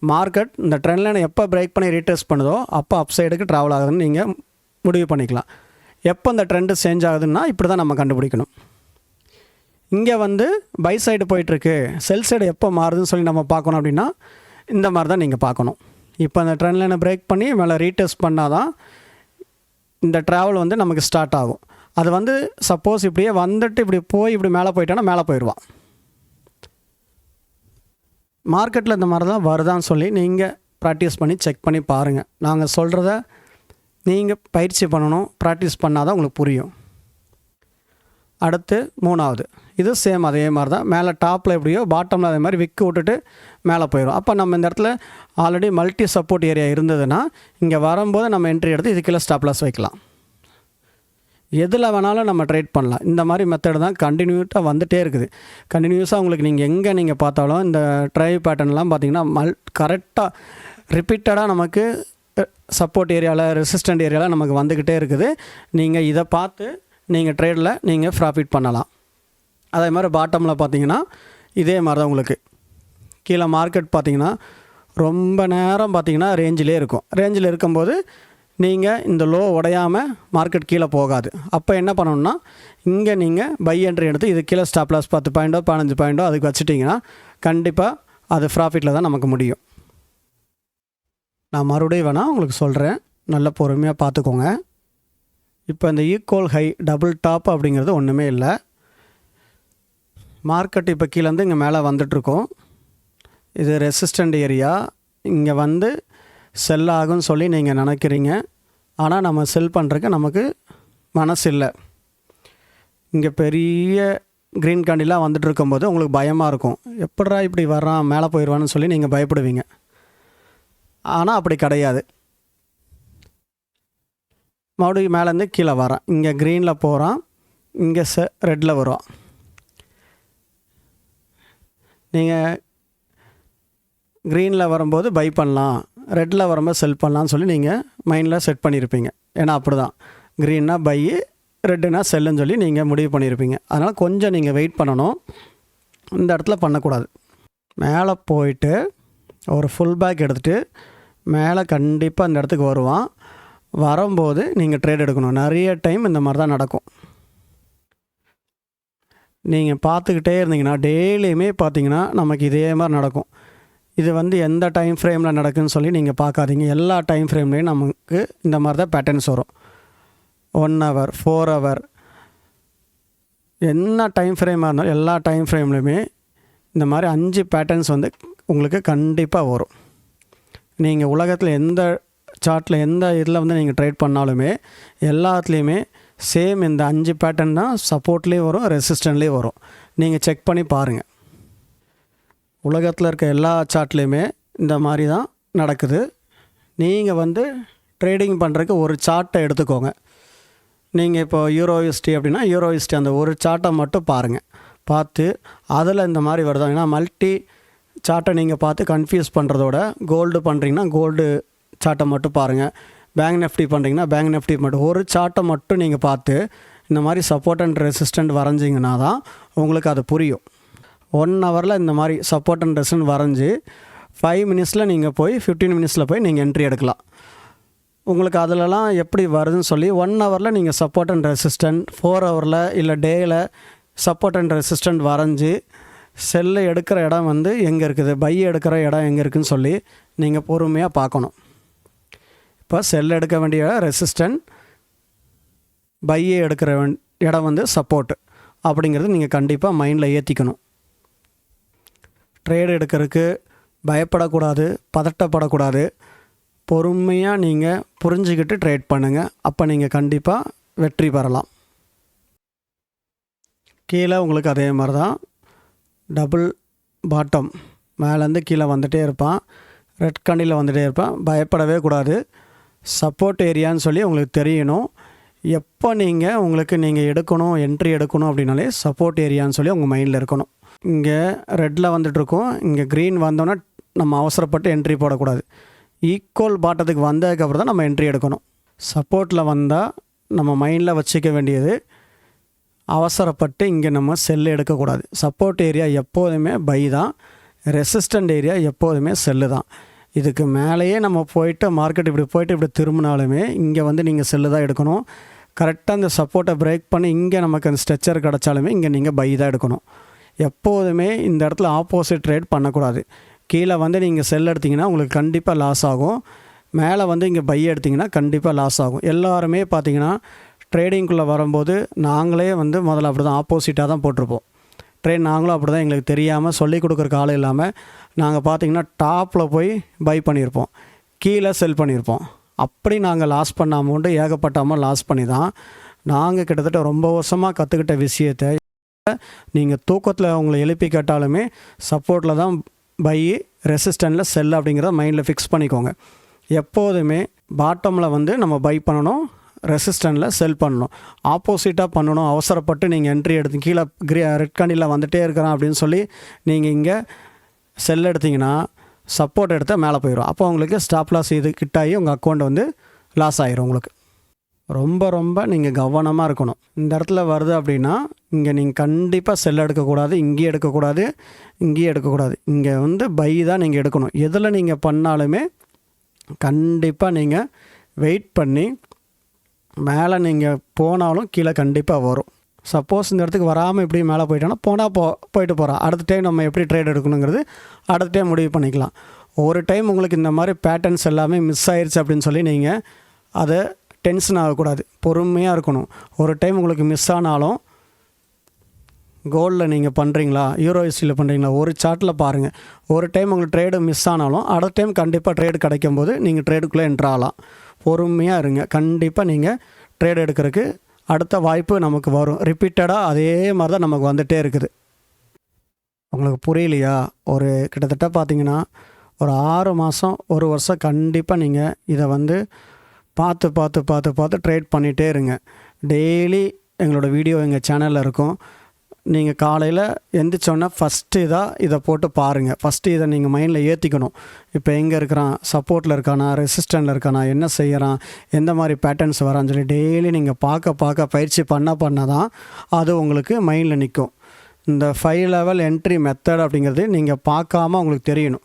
மார்க்கெட் இந்த ட்ரெண்ட் லைனை எப்போ பிரேக் பண்ணி ரீட்டர்ஸ் பண்ணுதோ அப்போ அப் சைடுக்கு ட்ராவல் ஆகுதுன்னு நீங்கள் முடிவு பண்ணிக்கலாம். எப்போ இந்த ட்ரெண்டு சேஞ்ச் ஆகுதுன்னா இப்படி தான் நம்ம கண்டுபிடிக்கணும். இங்கே வந்து பை சைடு போயிட்டுருக்கு, செல் சைடு எப்போ மாறுதுன்னு சொல்லி நம்ம பார்க்கணும் அப்படின்னா இந்த மாதிரி தான் நீங்கள் பார்க்கணும். இப்போ அந்த ட்ரெண்ட் லைனை பிரேக் பண்ணி மேலே ரீடெஸ்ட் பண்ணால் தான் இந்த ட்ராவல் வந்து நமக்கு ஸ்டார்ட் ஆகும். அது வந்து சப்போஸ் இப்படியே வந்துட்டு இப்படி போய் இப்படி மேலே போயிட்டானா மேலே போயிடுவான். மார்க்கெட்டில் இந்த மாதிரி தான் வருதான்னு சொல்லி நீங்கள் ப்ராக்டிஸ் பண்ணி செக் பண்ணி பாருங்கள். நாங்கள் சொல்கிறத நீங்கள் பயிற்சி பண்ணணும், ப்ராக்டிஸ் பண்ணால் தான் உங்களுக்கு புரியும். அடுத்து மூணாவது, இது சேம் அதே மாதிரி தான். மேலே டாப்பில் எப்படியோ பாட்டமில் அதே மாதிரி விக்கு விட்டுட்டு மேலே போயிடும். அப்போ நம்ம இந்த இடத்துல ஆல்ரெடி மல்டி சப்போர்ட் ஏரியா இருந்ததுன்னா இங்கே வரும்போது நம்ம என்ட்ரி எடுத்து இதுக்கெல்லாம் ஸ்டாப் லாஸ் வைக்கலாம். எதில் வேணாலும் நம்ம ட்ரேட் பண்ணலாம். இந்த மாதிரி மெத்தட் தான் கண்டினியூட்டாக வந்துகிட்டே இருக்குது. கண்டினியூஸாக உங்களுக்கு நீங்கள் எங்கே நீங்கள் பார்த்தாலும் இந்த ட்ரைவ் பேட்டர்ன்லாம் பார்த்திங்கன்னா கரெக்டாக ரிப்பீட்டடாக நமக்கு சப்போர்ட் ஏரியாவில் ரெசிஸ்டன்ட் ஏரியாவில் நமக்கு வந்துக்கிட்டே இருக்குது. நீங்கள் இதை பார்த்து நீங்கள் ட்ரேடில் நீங்கள் ப்ராஃபிட் பண்ணலாம். அதே மாதிரி பாட்டமில் பார்த்தீங்கன்னா இதே மாதிரி தான் உங்களுக்கு கீழே மார்க்கெட் பார்த்தீங்கன்னா ரொம்ப நேரம் பார்த்தீங்கன்னா ரேஞ்சிலே இருக்கும். ரேஞ்சில் இருக்கும்போது நீங்கள் இந்த லோ உடையாமல் மார்க்கெட் கீழே போகாது. அப்போ என்ன பண்ணணும்னா இங்கே நீங்கள் பை என்ட்ரி எடுத்து இது கீழே ஸ்டாப் லாஸ் 10 பாயிண்டோ 15 பாயிண்டோ அதுக்கு வச்சுட்டிங்கன்னா கண்டிப்பாக அது ப்ராஃபிட்டில் தான் நமக்கு முடியும். நான் மறுபடியும் வேணால் உங்களுக்கு சொல்கிறேன், நல்ல பொறுமையாக பார்த்துக்கோங்க. இப்போ இந்த ஈக்குவல் ஹை டபுள் டாப் அப்படிங்கிறது ஒன்றுமே இல்லை. மார்க்கெட் இப்போ கீழேருந்து இங்கே மேலே வந்துட்ருக்கோம். இது ரெசிஸ்டண்ட் ஏரியா. இங்கே வந்து செல் ஆகும்னு சொல்லி நீங்கள் நினைக்கிறீங்க. ஆனால் நம்ம செல் பண்ணுறதுக்கு நமக்கு மனசு இல்லை. இங்கே பெரிய க்ரீன் கேண்டிலாக வந்துட்டு இருக்கும்போது உங்களுக்கு பயமாக இருக்கும், எப்படா இப்படி வர்றான் மேலே போயிடுவான்னு சொல்லி நீங்கள் பயப்படுவீங்க. ஆனால் அப்படி கிடையாது. மறுபடியும் மேலேருந்து கீழே வரான், இங்கே க்ரீனில் போகிறான், இங்கே ரெட்டில் வருவான். நீங்கள் க்ரீனில் வரும்போது பை பண்ணலாம், ரெட்டில் வரும்போது செல் பண்ணலான்னு சொல்லி நீங்கள் மைண்டில் செட் பண்ணியிருப்பீங்க. ஏன்னா அப்படி தான், க்ரீன்னா பை, ரெட்டுனா செல்லுன்னு சொல்லி நீங்கள் முடிவு பண்ணியிருப்பீங்க. அதனால் கொஞ்சம் நீங்கள் வெயிட் பண்ணணும். இந்த இடத்துல பண்ணக்கூடாது. மேலே போயிட்டு ஒரு ஃபுல் பேக் எடுத்துகிட்டு மேலே கண்டிப்பாக இந்த இடத்துக்கு வருவான். வரும்போது நீங்கள் ட்ரேட் எடுக்கணும். நிறைய டைம் இந்த மாதிரி தான் நடக்கும். நீங்கள் பார்த்துக்கிட்டே இருந்தீங்கன்னா டெய்லியுமே பார்த்தீங்கன்னா நமக்கு இதே மாதிரி நடக்கும். இது வந்து எந்த டைம் ஃப்ரேமில் நடக்குதுன்னு சொல்லி நீங்கள் பார்க்காதீங்க. எல்லா டைம் ஃப்ரேம்லேயும் நமக்கு இந்த மாதிரி தான் பேட்டர்ன்ஸ் வரும். 1 hour 4 hour என்ன டைம் ஃப்ரேமாக இருந்தாலும் எல்லா டைம் ஃப்ரேம்லையுமே இந்த மாதிரி 5 பேட்டர்ன்ஸ் வந்து உங்களுக்கு கண்டிப்பாக வரும். நீங்கள் உலகத்தில் எந்த சார்ட்டில் எந்த இதில் வந்து நீங்கள் ட்ரேட் பண்ணாலுமே எல்லாத்துலேயுமே சேம் இந்த 5 பேட்டர்ன் தான் சப்போர்ட்லேயும் வரும், ரெசிஸ்டன்ட்லேயும் வரும். நீங்கள் செக் பண்ணி பாருங்கள். உலகத்தில் இருக்க எல்லா சார்ட்லேயுமே இந்த மாதிரி தான் நடக்குது. நீங்கள் வந்து ட்ரேடிங் பண்ணுறதுக்கு ஒரு சார்ட்டை எடுத்துக்கோங்க. நீங்கள் இப்போ யூரோயூஎஸ்டி அப்படின்னா யூரோயூஎஸ்டி அந்த ஒரு சார்ட்டை மட்டும் பாருங்கள். பார்த்து அதில் இந்த மாதிரி வருதா, ஏன்னா மல்டி சார்ட்டை நீங்கள் பார்த்து கன்ஃபியூஸ் பண்ணுறதோட கோல்டு பண்ணுறீங்கன்னா கோல்டு சார்ட்டை மட்டும் பாருங்கள். பேங்க் நிஃப்டி பண்ணுறீங்கன்னா பேங்க் நிஃப்டி மட்டும் ஒரு சார்ட்டை மட்டும் நீங்கள் பார்த்து இந்த மாதிரி சப்போர்ட் அண்ட் ரெசிஸ்டன்ட் வரைஞ்சிங்கன்னா தான் உங்களுக்கு அது புரியும். 1 hourல இந்த மாதிரி சப்போர்ட் அண்ட் ரெசிஸ்டன்ட் வரைஞ்சி 5 minutesல நீங்கள் போய் 15 minutesல போய் நீங்கள் என்ட்ரி எடுக்கலாம். உங்களுக்கு அதிலலாம் எப்படி வருதுன்னு சொல்லி 1 hourல நீங்கள் சப்போர்ட் அண்ட் ரெசிஸ்டன்ட், 4 hourல இல்லை டேயில் சப்போர்ட் அண்ட் ரெசிஸ்டன்ட் வரைஞ்சி செல்லை எடுக்கிற இடம் வந்து எங்கே இருக்குது, பை எடுக்கிற இடம் எங்கே இருக்குதுன்னு சொல்லி நீங்கள் பொறுமையாக பார்க்கணும். இப்போ செல் எடுக்க வேண்டிய ரெசிஸ்டன்ட், பையை எடுக்கிற இடம் வந்து சப்போர்ட் அப்படிங்கிறது நீங்கள் கண்டிப்பாக மைண்டில் ஏற்றிக்கணும். ட்ரேடு எடுக்கிறதுக்கு பயப்படக்கூடாது, பதட்டப்படக்கூடாது. பொறுமையாக நீங்கள் புரிஞ்சுக்கிட்டு ட்ரேட் பண்ணுங்கள். அப்போ நீங்கள் கண்டிப்பாக வெற்றி பெறலாம். கீழே உங்களுக்கு அதே மாதிரி தான் டபுள் பாட்டம், மேலேருந்து கீழே வந்துகிட்டே இருப்பான், ரெட் கண்டியில் வந்துகிட்டே இருப்பான். பயப்படவே கூடாது. சப்போர்ட் ஏரியான்னு சொல்லி உங்களுக்கு தெரியணும். எப்போ நீங்கள் எடுக்கணும், என்ட்ரி எடுக்கணும் அப்படின்னாலே சப்போர்ட் ஏரியான்னு சொல்லி உங்கள் மைண்டில் இருக்கணும். இங்கே ரெட்டில் வந்துட்டுருக்கோம், இங்கே க்ரீன் வந்தோன்னே நம்ம அவசரப்பட்டு என்ட்ரி போடக்கூடாது. ஈக்குவல் பாட்டத்துக்கு வந்ததுக்கப்புறம் தான் நம்ம என்ட்ரி எடுக்கணும். சப்போர்ட்டில் வந்தால் நம்ம மைண்டில் வச்சுக்க வேண்டியது, அவசரப்பட்டு இங்கே நம்ம செல்லு எடுக்கக்கூடாது. சப்போர்ட் ஏரியா எப்போதுமே பை தான், ரெசிஸ்டண்ட் ஏரியா எப்போதுமே செல்லு தான். இதுக்கு மேலேயே நம்ம போயிட்டு மார்க்கெட் இப்படி போயிட்டு இப்படி திரும்பினாலுமே இங்கே வந்து நீங்கள் செல்லு தான் எடுக்கணும். கரெக்டாக அந்த சப்போர்ட்டை பிரேக் பண்ணி இங்கே நமக்கு அந்த ஸ்ட்ரெச்சர் கிடச்சாலுமே இங்கே நீங்கள் பை தான் எடுக்கணும். எப்போதுமே இந்த இடத்துல ஆப்போசிட் ட்ரேட் பண்ணக்கூடாது. கீழே வந்து நீங்கள் செல் எடுத்திங்கன்னா உங்களுக்கு கண்டிப்பாக லாஸ் ஆகும். மேலே வந்து இங்கே பை எடுத்திங்கன்னா கண்டிப்பாக லாஸ் ஆகும். எல்லாருமே பார்த்திங்கன்னா ட்ரேடிங்குள்ளே வரும்போது நாங்களே வந்து முதல்ல அப்படி தான் ஆப்போசிட்டாக தான் போட்டிருப்போம். ட்ரேட் நாங்களும் அப்படி தான், எங்களுக்கு தெரியாமல் சொல்லிக் கொடுக்குறக்கு ஆள் இல்லாமல் நாங்கள் பார்த்திங்கன்னா டாப்பில் போய் பை பண்ணியிருப்போம், கீழே செல் பண்ணியிருப்போம். அப்படி நாங்கள் லாஸ் பண்ண அமௌண்ட்டு ஏகப்பட்ட அமௌண்ட் லாஸ் பண்ணி தான் நாங்கள் கிட்டத்தட்ட ரொம்ப வருஷமாக கற்றுக்கிட்ட விஷயத்தை நீங்கள் தூக்கத்தில் உங்களை எழுப்பி கேட்டாலுமே சப்போர்ட்டில் தான் பை, ரெசிஸ்டன்ட்டில் செல் அப்படிங்கிறத மைண்டில் ஃபிக்ஸ் பண்ணிக்கோங்க. எப்போதுமே பாட்டமில் வந்து நம்ம பை பண்ணணும், ரெசிஸ்டன்ட்டில் செல் பண்ணணும். ஆப்போசிட்டாக பண்ணணும். அவசரப்பட்டு நீங்கள் என்ட்ரி எடுத்து கீழே ரெட் கண்டியில் வந்துகிட்டே இருக்கிறான் அப்படின்னு சொல்லி நீங்கள் இங்கே செல் எடுத்திங்கன்னா சப்போர்ட் எடுத்தால் மேலே போயிடும். அப்போ உங்களுக்கு ஸ்டாப் லாஸ் இது கிட்டாகி உங்கள் அக்கௌண்ட் வந்து லாஸ் ஆகிரும் உங்களுக்கு. ரொம்ப ரொம்ப நீங்கள் கவனமாக இருக்கணும். இந்த இடத்துல வருது அப்படின்னா இங்கே நீங்கள் கண்டிப்பாக செல் எடுக்கக்கூடாது, இங்கேயும் எடுக்கக்கூடாது, இங்கேயும் எடுக்கக்கூடாது. இங்கே வந்து பை தான் நீங்கள் எடுக்கணும். எதில் நீங்கள் பண்ணாலுமே கண்டிப்பாக நீங்கள் வெயிட் பண்ணி மேலே நீங்கள் போனாலும் கீழே கண்டிப்பாக வரும். சப்போஸ் இந்த இடத்துக்கு வராமல் இப்படி மேலே போயிட்டோன்னா போயிட்டு போகிறோம். அடுத்த டைம் நம்ம எப்படி ட்ரேட் எடுக்கணுங்கிறது அடுத்த டைம் முடிவு பண்ணிக்கலாம். ஒரு டைம் உங்களுக்கு இந்த மாதிரி பேட்டர்ன்ஸ் எல்லாமே மிஸ் ஆயிடுச்சு அப்படின்னு சொல்லி நீங்கள் அதை டென்ஷன் ஆகக்கூடாது, பொறுமையாக இருக்கணும். ஒரு டைம் உங்களுக்கு மிஸ் ஆனாலும் கோல்டில் நீங்கள் பண்ணுறீங்களா, யூரோஎஸ்டியில் பண்ணுறீங்களா, ஒரு சார்ட்டில் பாருங்கள். ஒரு டைம் உங்களுக்கு ட்ரேடு மிஸ் ஆனாலும் அடுத்த டைம் கண்டிப்பாக ட்ரேடு கிடைக்கும் போது நீங்கள் ட்ரேடுக்குள்ளே என்ட்ராகலாம். பொறுமையாக இருங்க. கண்டிப்பாக நீங்கள் ட்ரேட் எடுக்கிறதுக்கு அடுத்த வாய்ப்பு நமக்கு வரும். ரிப்பீட்டடாக அதே மாதிரி தான் நமக்கு வந்துகிட்டே இருக்குது. உங்களுக்கு புரியலையா? ஒரு கிட்டத்தட்ட பார்த்தீங்கன்னா ஒரு 6 மாதம் 1 வருஷம் கண்டிப்பாக நீங்கள் இதை வந்து பார்த்து ட்ரேட் பண்ணிகிட்டே இருங்க. டெய்லி எங்களோட வீடியோ எங்கள் சேனலில் இருக்கும். நீங்கள் காலையில் எந்திரிச்சோன்னா ஃபஸ்ட்டு இதை போட்டு பாருங்கள். ஃபஸ்ட்டு இதை நீங்கள் மைண்டில் ஏற்றிக்கணும். இப்போ எங்கே இருக்கிறான், சப்போர்ட்டில் இருக்கானா, ரெசிஸ்டண்டில் இருக்கானா, என்ன செய்கிறான், எந்த மாதிரி பேட்டர்ன்ஸ் வரான்னு சொல்லி டெய்லி நீங்கள் பார்க்க பயிற்சி பண்ண தான் அது உங்களுக்கு மைண்டில் நிற்கும். இந்த 5 லெவல் என்ட்ரி மெத்தட் அப்படிங்கிறது நீங்கள் பார்க்காம உங்களுக்கு தெரியணும்.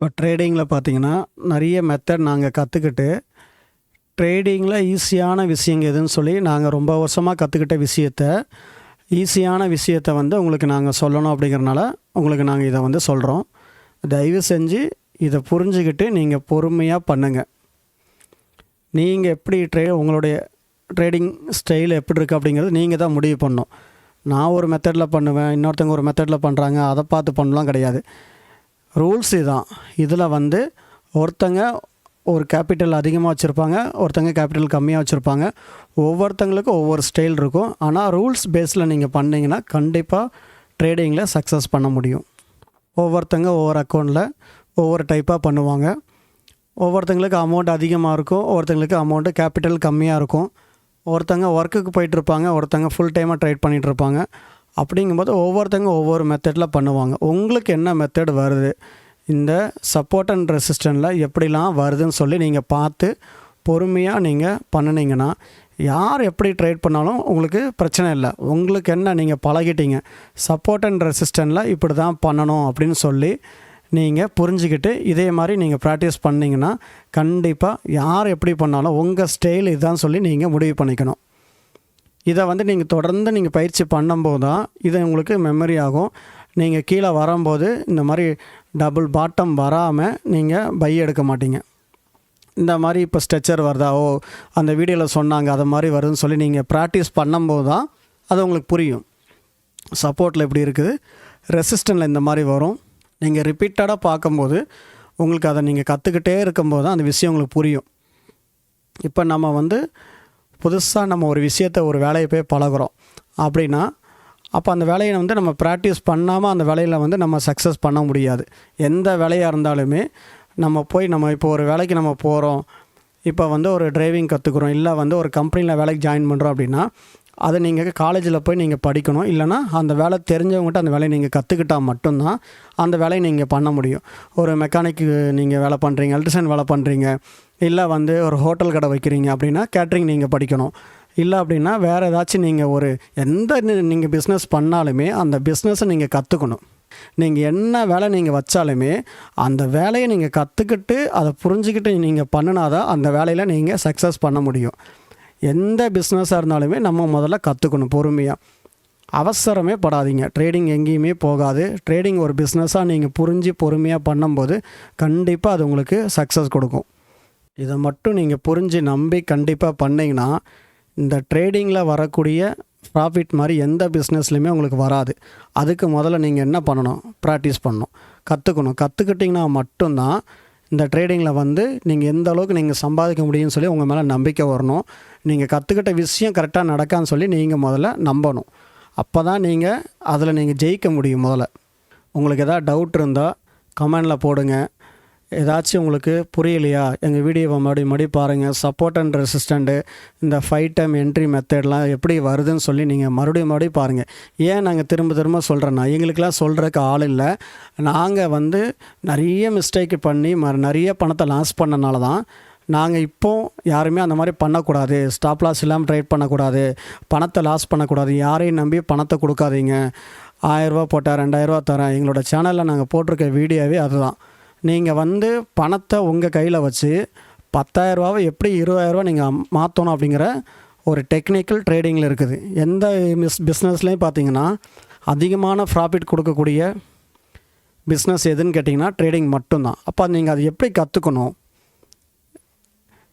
இப்போ ட்ரேடிங்கில் பார்த்தீங்கன்னா நிறைய மெத்தட் நாங்கள் கற்றுக்கிட்டு ட்ரேடிங்கில் ஈஸியான விஷயங்க எதுன்னு சொல்லி நாங்கள் ரொம்ப வருஷமாக கற்றுக்கிட்ட ஈஸியான விஷயத்தை வந்து உங்களுக்கு நாங்கள் சொல்லணும் அப்படிங்கிறனால உங்களுக்கு நாங்கள் இதை வந்து சொல்கிறோம். தயவு செஞ்சு இதை புரிஞ்சுக்கிட்டு நீங்கள் பொறுமையாக பண்ணுங்கள். நீங்கள் எப்படி உங்களுடைய ட்ரேடிங் ஸ்டைல் எப்படி இருக்குது அப்படிங்கிறது நீங்கள் தான் முடிவு பண்ணணும். நான் ஒரு மெத்தடில் பண்ணுவேன், இன்னொருத்தவங்க ஒரு மெத்தடில் பண்ணுறாங்க, அதை பார்த்து பண்ணலாம் கிடையாது. ரூல்ஸ் இதுதான். இதில் வந்து ஒருத்தங்க ஒரு கேபிட்டல் அதிகமாக வச்சுருப்பாங்க, ஒருத்தங்க கேபிட்டல் கம்மியாக வச்சுருப்பாங்க. ஒவ்வொருத்தங்களுக்கும் ஒவ்வொரு ஸ்டைல் இருக்கும். ஆனால் ரூல்ஸ் பேஸில் நீங்கள் பண்ணிங்கன்னா கண்டிப்பாக ட்ரேடிங்கில் சக்ஸஸ் பண்ண முடியும். ஒவ்வொருத்தங்க ஒவ்வொரு அக்கௌண்ட்டில் ஒவ்வொரு டைப்பாக பண்ணுவாங்க. ஒவ்வொருத்தங்களுக்கு அமௌண்ட் அதிகமாக இருக்கும், ஒருத்தங்களுக்கு அமௌண்ட்டு கேபிட்டல் கம்மியாக இருக்கும். ஒருத்தங்க ஒர்க்குக்கு போயிட்டுருப்பாங்க, ஒருத்தங்க ஃபுல் டைமாக ட்ரேட் பண்ணிகிட்ருப்பாங்க. அப்படிங்கும்போது ஒவ்வொருத்தங்க ஒவ்வொரு மெத்தடில் பண்ணுவாங்க. உங்களுக்கு என்ன மெத்தட் வருது, இந்த சப்போர்ட் அண்ட் ரெசிஸ்டன்ட்டில் எப்படிலாம் வருதுன்னு சொல்லி நீங்கள் பார்த்து பொறுமையாக நீங்கள் பண்ணினீங்கன்னா யார் எப்படி ட்ரேட் பண்ணாலும் உங்களுக்கு பிரச்சனை இல்லை. உங்களுக்கு என்ன, நீங்கள் பழகிட்டீங்க, சப்போர்ட் அண்ட் ரெசிஸ்டன்ட்டில் இப்படி தான் பண்ணணும் அப்படின்னு சொல்லி நீங்கள் புரிஞ்சுக்கிட்டு இதே மாதிரி நீங்கள் ப்ராக்டிஸ் பண்ணிங்கன்னா கண்டிப்பாக யார் எப்படி பண்ணாலும் உங்கள் ஸ்டைல் இதுதான் சொல்லி நீங்கள் முடிவு பண்ணிக்கணும். இதை வந்து நீங்கள் தொடர்ந்து நீங்கள் பயிற்சி பண்ணும்போது தான் இது உங்களுக்கு மெமரி ஆகும். நீங்கள் கீழே வரும்போது இந்த மாதிரி டபுள் பாட்டம் வராமல் நீங்கள் பை எடுக்க மாட்டீங்க. இந்த மாதிரி இப்போ ஸ்ட்ரெச்சர் வருதா, அந்த வீடியோவில் சொன்னாங்க அது மாதிரி வருதுன்னு சொல்லி நீங்கள் ப்ராக்டிஸ் பண்ணும்போது தான் அது உங்களுக்கு புரியும். சப்போர்ட்டில் எப்படி இருக்குது, ரெசிஸ்டன்ட்டில் இந்த மாதிரி வரும். நீங்கள் ரிப்பீட்டடாக பார்க்கும்போது உங்களுக்கு அதை நீங்கள் கற்றுக்கிட்டே இருக்கும்போது தான் அந்த விஷயம் உங்களுக்கு புரியும். இப்போ நம்ம வந்து புதுசாக நம்ம ஒரு விஷயத்தை ஒரு வேலையை போய் பழகுறோம் அப்படின்னா அப்போ அந்த வேலையை வந்து நம்ம ப்ராக்டிஸ் பண்ணாமல் அந்த வேலையில் வந்து நம்ம சக்ஸஸ் பண்ண முடியாது. எந்த வேலையாக இருந்தாலுமே நம்ம இப்போ ஒரு வேலைக்கு நம்ம போகிறோம், இப்போ வந்து ஒரு டிரைவிங் கற்றுக்குறோம், இல்லை வந்து ஒரு கம்பெனியில் வேலைக்கு ஜாயின் பண்ணுறோம் அப்படின்னா அதை நீங்கள் காலேஜில் போய் நீங்கள் படிக்கணும். இல்லைனா அந்த வேலை தெரிஞ்சவங்ககிட்ட அந்த வேலையை நீங்கள் கற்றுக்கிட்டால் மட்டும்தான் அந்த வேலையை நீங்கள் பண்ண முடியும். ஒரு மெக்கானிக்கு நீங்கள் வேலை பண்ணுறீங்க, எலக்ட்ரிஷியன் வேலை பண்ணுறீங்க, இல்லை வந்து ஒரு ஹோட்டல் கடை வைக்கிறீங்க அப்படின்னா கேட்ரிங் நீங்கள் படிக்கணும். இல்லை அப்படின்னா வேறு ஏதாச்சும் நீங்கள் நீங்கள் பிஸ்னஸ் பண்ணாலுமே அந்த பிஸ்னஸை நீங்கள் கற்றுக்கணும். நீங்கள் என்ன வேலை நீங்கள் வச்சாலுமே அந்த வேலையை நீங்கள் கற்றுக்கிட்டு அதை புரிஞ்சுக்கிட்டு நீங்கள் பண்ணினாதான் அந்த வேலையில் நீங்கள் சக்ஸஸ் பண்ண முடியும். எந்த பிஸ்னஸாக இருந்தாலுமே நம்ம முதல்ல கற்றுக்கணும் பொறுமையாக. அவசரமே படாதீங்க. ட்ரேடிங் எங்கேயுமே போகாது. ட்ரேடிங் ஒரு பிஸ்னஸாக நீங்கள் புரிஞ்சு பொறுமையாக பண்ணும்போது கண்டிப்பாக அது உங்களுக்கு சக்ஸஸ் கொடுக்கும். இதை மட்டும் நீங்கள் புரிஞ்சு நம்பி கண்டிப்பாக பண்ணிங்கன்னா இந்த ட்ரேடிங்கில் வரக்கூடிய ப்ராஃபிட் மாதிரி எந்த பிஸ்னஸ்லையுமே உங்களுக்கு வராது. அதுக்கு முதல்ல நீங்கள் என்ன பண்ணணும், ப்ராக்டிஸ் பண்ணணும், கற்றுக்கிட்டிங்கன்னா மட்டும்தான் இந்த ட்ரேடிங்கில் வந்து நீங்கள் எந்த அளவுக்கு நீங்கள் சம்பாதிக்க முடியும்னு சொல்லி உங்கள் மேலே நம்பிக்கை வரணும். நீங்கள் கற்றுக்கிட்ட விஷயம் கரெக்டாக நடக்கான்னு சொல்லி நீங்கள் முதல்ல நம்பணும். அப்போ தான் நீங்கள் அதில் நீங்கள் ஜெயிக்க முடியும். முதல்ல உங்களுக்கு எதாவது டவுட் இருந்தால் கமெண்டில் போடுங்க. ஏதாச்சும் உங்களுக்கு புரியலையா, எங்கள் வீடியோவை மறுபடி பாருங்கள். சப்போர்ட் அண்ட் ரெசிஸ்டண்ட்டு இந்த 5 டைம் என்ட்ரி மெத்தட்லாம் எப்படி வருதுன்னு சொல்லி நீங்கள் மறுபடியும் பாருங்கள். ஏன் நாங்கள் திரும்ப சொல்கிறேன்னா எங்களுக்கெல்லாம் சொல்கிறதுக்கு ஆள் இல்லை. நாங்கள் வந்து நிறைய மிஸ்டேக் பண்ணி நிறைய பணத்தை லாஸ் பண்ணனால தான் நாங்கள் இப்போ யாருமே அந்த மாதிரி பண்ணக்கூடாது, ஸ்டாப் லாஸ் இல்லாமல் ட்ரேட் பண்ணக்கூடாது, பணத்தை லாஸ் பண்ணக்கூடாது, யாரையும் நம்பி பணத்தை கொடுக்காதீங்க, 1000 ரூபா போட்டால் 2000 ரூபா தரேன். எங்களோட சேனலில் நாங்கள் போட்டிருக்க வீடியோவே அதுதான். நீங்கள் வந்து பணத்தை உங்கள் கையில் வச்சு 10,000 ரூபாவை எப்படி 20,000 ரூபா நீங்கள் மாற்றணும் அப்படிங்கிற ஒரு டெக்னிக்கல் ட்ரேடிங்கில் இருக்குது. எந்த பிஸ்னஸ்லேயும் பார்த்தீங்கன்னா அதிகமான ப்ராஃபிட் கொடுக்கக்கூடிய பிஸ்னஸ் எதுன்னு கேட்டிங்கன்னா ட்ரேடிங் மட்டும்தான். அப்போ நீங்கள் அது எப்படி கற்றுக்கணும்,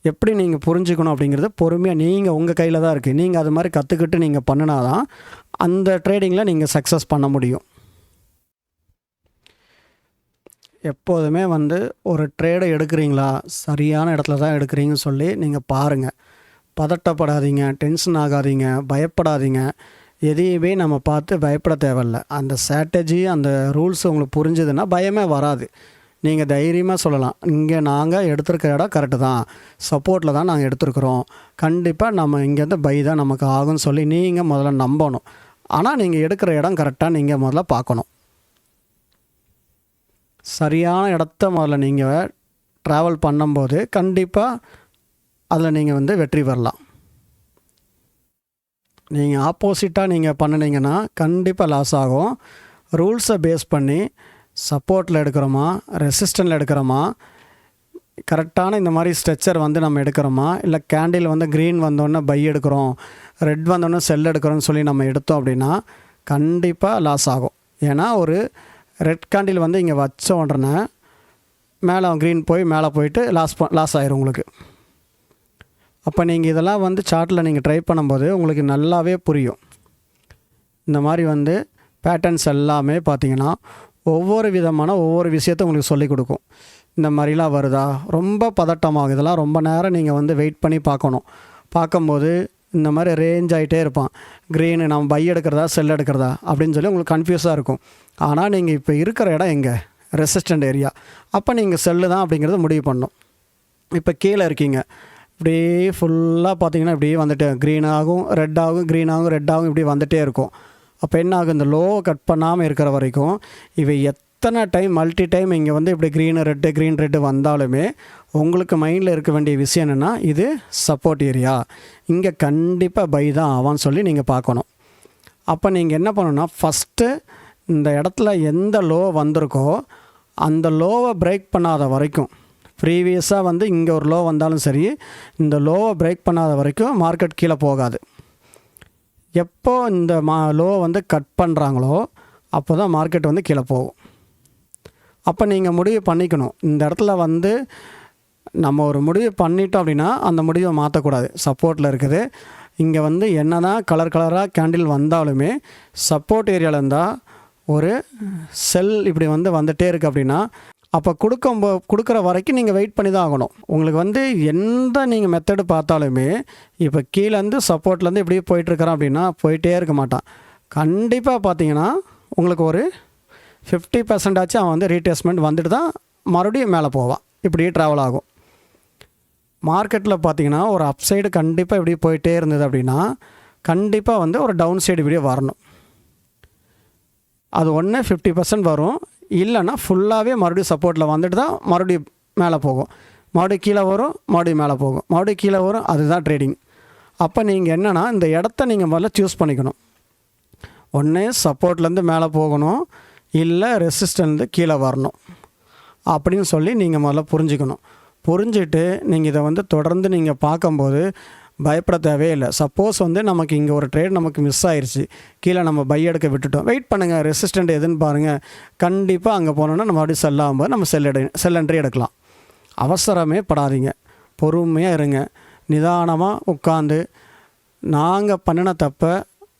எப்படி நீங்கள் புரிஞ்சுக்கணும் அப்படிங்கிறது பொறுமையாக நீங்கள் உங்கள் கையில் தான் இருக்குது. நீங்கள் அது மாதிரி கற்றுக்கிட்டு நீங்கள் பண்ணினா தான் அந்த ட்ரேடிங்கில் நீங்கள் சக்ஸஸ் பண்ண முடியும். எப்போதுமே வந்து ஒரு ட்ரேடை எடுக்கிறீங்களா சரியான இடத்துல தான் எடுக்கிறீங்கன்னு சொல்லி நீங்கள் பாருங்கள். பதட்டப்படாதீங்க, டென்ஷன் ஆகாதீங்க, பயப்படாதீங்க. எதையுமே நம்ம பார்த்து பயப்பட தேவையில்ல. அந்த ஸ்ட்ராட்டஜி, அந்த ரூல்ஸ் உங்களுக்கு புரிஞ்சுதுன்னா பயமே வராது. நீங்கள் தைரியமாக சொல்லலாம், இங்கே நாங்கள் எடுத்துருக்கிற இடம் கரெக்டு தான், சப்போர்ட்டில் தான் நாங்கள் எடுத்துருக்குறோம், கண்டிப்பாக நம்ம இங்கேருந்து பை தான் நமக்கு ஆகும்னு சொல்லி நீங்கள் முதல்ல நம்பணும். ஆனால் நீங்கள் எடுக்கிற இடம் கரெக்டாக நீங்கள் முதல்ல பார்க்கணும். சரியான இடத்த முதல்ல நீங்கள் ட்ராவல் பண்ணும்போது கண்டிப்பாக அதில் நீங்கள் வந்து வெற்றி பெறலாம். நீங்கள் ஆப்போசிட்டாக நீங்கள் பண்ணினீங்கன்னா கண்டிப்பாக லாஸ் ஆகும். ரூல்ஸை பேஸ் பண்ணி சப்போர்ட்டில் எடுக்கிறோமா, ரெசிஸ்டன்ட்டில் எடுக்கிறோமா, கரெக்டான இந்த மாதிரி ஸ்ட்ரெச்சர் வந்து நம்ம எடுக்கிறோமா, இல்லை கேண்டில் வந்து க்ரீன் வந்தோடனே பை எடுக்கிறோம், ரெட் வந்தோடனே செல் எடுக்கிறோன்னு சொல்லி நம்ம எடுத்தோம் அப்படின்னா கண்டிப்பாக லாஸ் ஆகும். ஏன்னா ஒரு ரெட் கேண்டில் வந்து இங்கே வச்ச உடனே மேலே க்ரீன் போய் மேலே போயிட்டு லாஸ் ஆயிரும் உங்களுக்கு. அப்போ நீங்கள் இதெல்லாம் வந்து சார்ட்டில் நீங்கள் ட்ரை பண்ணும்போது உங்களுக்கு நல்லாவே புரியும். இந்த மாதிரி வந்து பேட்டர்ன்ஸ் எல்லாமே பார்த்திங்கன்னா ஒவ்வொரு விதமான ஒவ்வொரு விஷயத்த உங்களுக்கு சொல்லிக் கொடுக்கும். இந்த மாதிரிலாம் வருதா, ரொம்ப பதட்டமாகும். இதெல்லாம் ரொம்ப நேரம் நீங்கள் வந்து வெயிட் பண்ணி பார்க்கணும். பார்க்கும்போது இந்த மாதிரி ரேஞ்ச் ஆகிட்டே இருப்பான், க்ரீனு நம்ம பை எடுக்கிறதா செல் எடுக்கிறதா அப்படின்னு சொல்லி உங்களுக்கு கன்ஃபியூஸாக இருக்கும். ஆனால் நீங்கள் இப்போ இருக்கிற இடம் எங்கே, ரெசிஸ்டன்ட் ஏரியா, அப்போ நீங்கள் செல்லு தான் அப்படிங்கிறத முடிவு பண்ணணும். இப்போ கீழே இருக்கீங்க, இப்படியே ஃபுல்லாக பார்த்தீங்கன்னா இப்படியே வந்துட்டு க்ரீன் ஆகும், ரெட் ஆகும், க்ரீன் ஆகும், ரெட் ஆகும், இப்படி வந்துகிட்டே இருக்கும். அப்போ என்ன ஆகும், இந்த லோவை கட் பண்ணாமல் இருக்கிற வரைக்கும் இவை எத்தனை டைம் மல்டி டைம் இங்கே வந்து இப்படி க்ரீன் ரெட்டு வந்தாலுமே உங்களுக்கு மைண்டில் இருக்க வேண்டிய விஷயம் என்னென்னா இது சப்போர்ட் ஏரியா, இங்கே கண்டிப்பாக பை தான் ஆவான்னு சொல்லி நீங்கள் பார்க்கணும். அப்போ நீங்கள் என்ன பண்ணணும்னா ஃபஸ்ட்டு இந்த இடத்துல எந்த லோ வந்திருக்கோ அந்த லோவை பிரேக் பண்ணாத வரைக்கும், ப்ரீவியஸாக வந்து இங்கே ஒரு லோ வந்தாலும் சரி, இந்த லோவை பிரேக் பண்ணாத வரைக்கும் மார்க்கெட் கீழே போகாது. எப்போ இந்த லோ வந்து கட் பண்ணுறாங்களோ அப்போ தான் மார்க்கெட் வந்து கீழே போகும். அப்போ நீங்கள் முடிவு பண்ணிக்கணும், இந்த இடத்துல வந்து நம்ம ஒரு முடிவு பண்ணிட்டோம் அப்படின்னா அந்த முடிவை மாற்றக்கூடாது. சப்போர்ட்டில் இருக்குது, இங்கே வந்து என்ன தான் கலராக கேண்டில் வந்தாலுமே சப்போர்ட் ஏரியாவில் இருந்தால் ஒரு செல் இப்படி வந்து வந்துகிட்டே இருக்குது அப்படின்னா அப்போ கொடுக்குற வரைக்கும் நீங்கள் வெயிட் பண்ணி தான் ஆகணும். உங்களுக்கு வந்து எந்த நீங்கள் மெத்தடு பார்த்தாலுமே இப்போ கீழேருந்து சப்போர்ட்லேருந்து இப்படியே போயிட்டுருக்கிறோம் அப்படின்னா போயிட்டே இருக்க மாட்டான். கண்டிப்பாக பார்த்தீங்கன்னா உங்களுக்கு ஒரு 50% ஆச்சு அவன் வந்து ரீடெஸ்ட்மெண்ட் வந்துட்டு தான் மறுபடியும் மேலே போவான், இப்படியே ட்ராவல் ஆகும். மார்க்கெட்டில் பார்த்தீங்கன்னா ஒரு அப்சைடு கண்டிப்பாக இப்படி போயிட்டே இருந்தது அப்படின்னா கண்டிப்பாக வந்து ஒரு டவுன் சைடு இப்படியே வரணும். அது ஒன்று 50% வரும், இல்லைன்னா ஃபுல்லாகவே மறுபடியும் சப்போர்ட்டில் வந்துட்டு தான் மறுபடியும் மேலே போகும், மறுபடியும் கீழே வரும், மறுபடியும் மேலே போகும், மறுபடியும் கீழே வரும். அதுதான் ட்ரேடிங். அப்போ நீங்கள் என்னென்னா இந்த இடத்த நீங்கள் முதல்ல சூஸ் பண்ணிக்கணும். ஒன்று சப்போர்ட்லேருந்து மேலே போகணும், இல்லை ரெசிஸ்டன்லேருந்து கீழே வரணும் அப்படின்னு சொல்லி நீங்கள் முதல்ல புரிஞ்சுக்கணும். புரிஞ்சுட்டு நீங்கள் இதை வந்து தொடர்ந்து நீங்கள் பார்க்கும்போது பயப்பட தேவையில்லை. சப்போஸ் வந்து நமக்கு இங்கே ஒரு ட்ரேட் நமக்கு மிஸ் ஆயிடுச்சு, கீழே நம்ம பை எடுக்க விட்டுட்டோம், வெயிட் பண்ணுங்கள், ரெசிஸ்டன்ட் எதுன்னு பாருங்கள், கண்டிப்பாக அங்கே போனோன்னா நம்ம அப்படி செல்லாகும்போது நம்ம செல் என்ட்ரி எடுக்கலாம். அவசரமே படாதீங்க, பொறுமையாக இருங்க, நிதானமாக உட்காந்து நாங்கள் பண்ணின தப்பை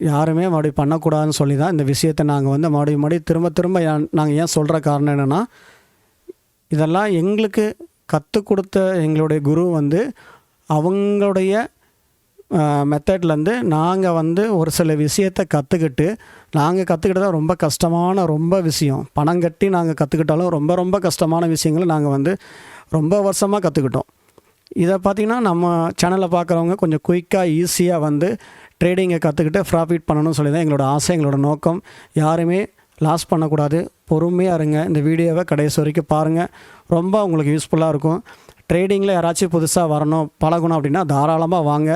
யாருமே மறுபடியும் பண்ணக்கூடாதுன்னு சொல்லி தான் இந்த விஷயத்தை நாங்கள் வந்து மறுபடியும் திரும்ப நாங்கள் ஏன் சொல்கிற காரணம் என்னென்னா, இதெல்லாம் எங்களுக்கு கற்றுக் கொடுத்த எங்களுடைய குரு வந்து அவங்களுடைய மெத்தட்லேருந்து நாங்கள் வந்து ஒரு சில விஷயத்தை கற்றுக்கிட்டு, நாங்கள் கற்றுக்கிட்டதான் ரொம்ப கஷ்டமான ரொம்ப விஷயம், பணம் கட்டி நாங்கள் கற்றுக்கிட்டாலும் ரொம்ப கஷ்டமான விஷயங்களை நாங்கள் வந்து ரொம்ப வருஷமாக கற்றுக்கிட்டோம். இதை பார்த்திங்கன்னா நம்ம சேனலில் பார்க்குறவங்க கொஞ்சம் குயிக்காக ஈஸியாக வந்து ட்ரேடிங்கை கற்றுக்கிட்டு ப்ராஃபிட் பண்ணணும்னு சொல்லி தான் எங்களோட ஆசை, எங்களோட நோக்கம். யாருமே லாஸ் பண்ணக்கூடாது, பொறுமையாக இருங்க. இந்த வீடியோவை கடைசி வரைக்கும் பாருங்கள், ரொம்ப உங்களுக்கு யூஸ்ஃபுல்லாக இருக்கும். ட்ரேடிங்கில் யாராச்சும் புதுசாக வரணும் பழகணும் அப்படின்னா தாராளமாக வாங்க.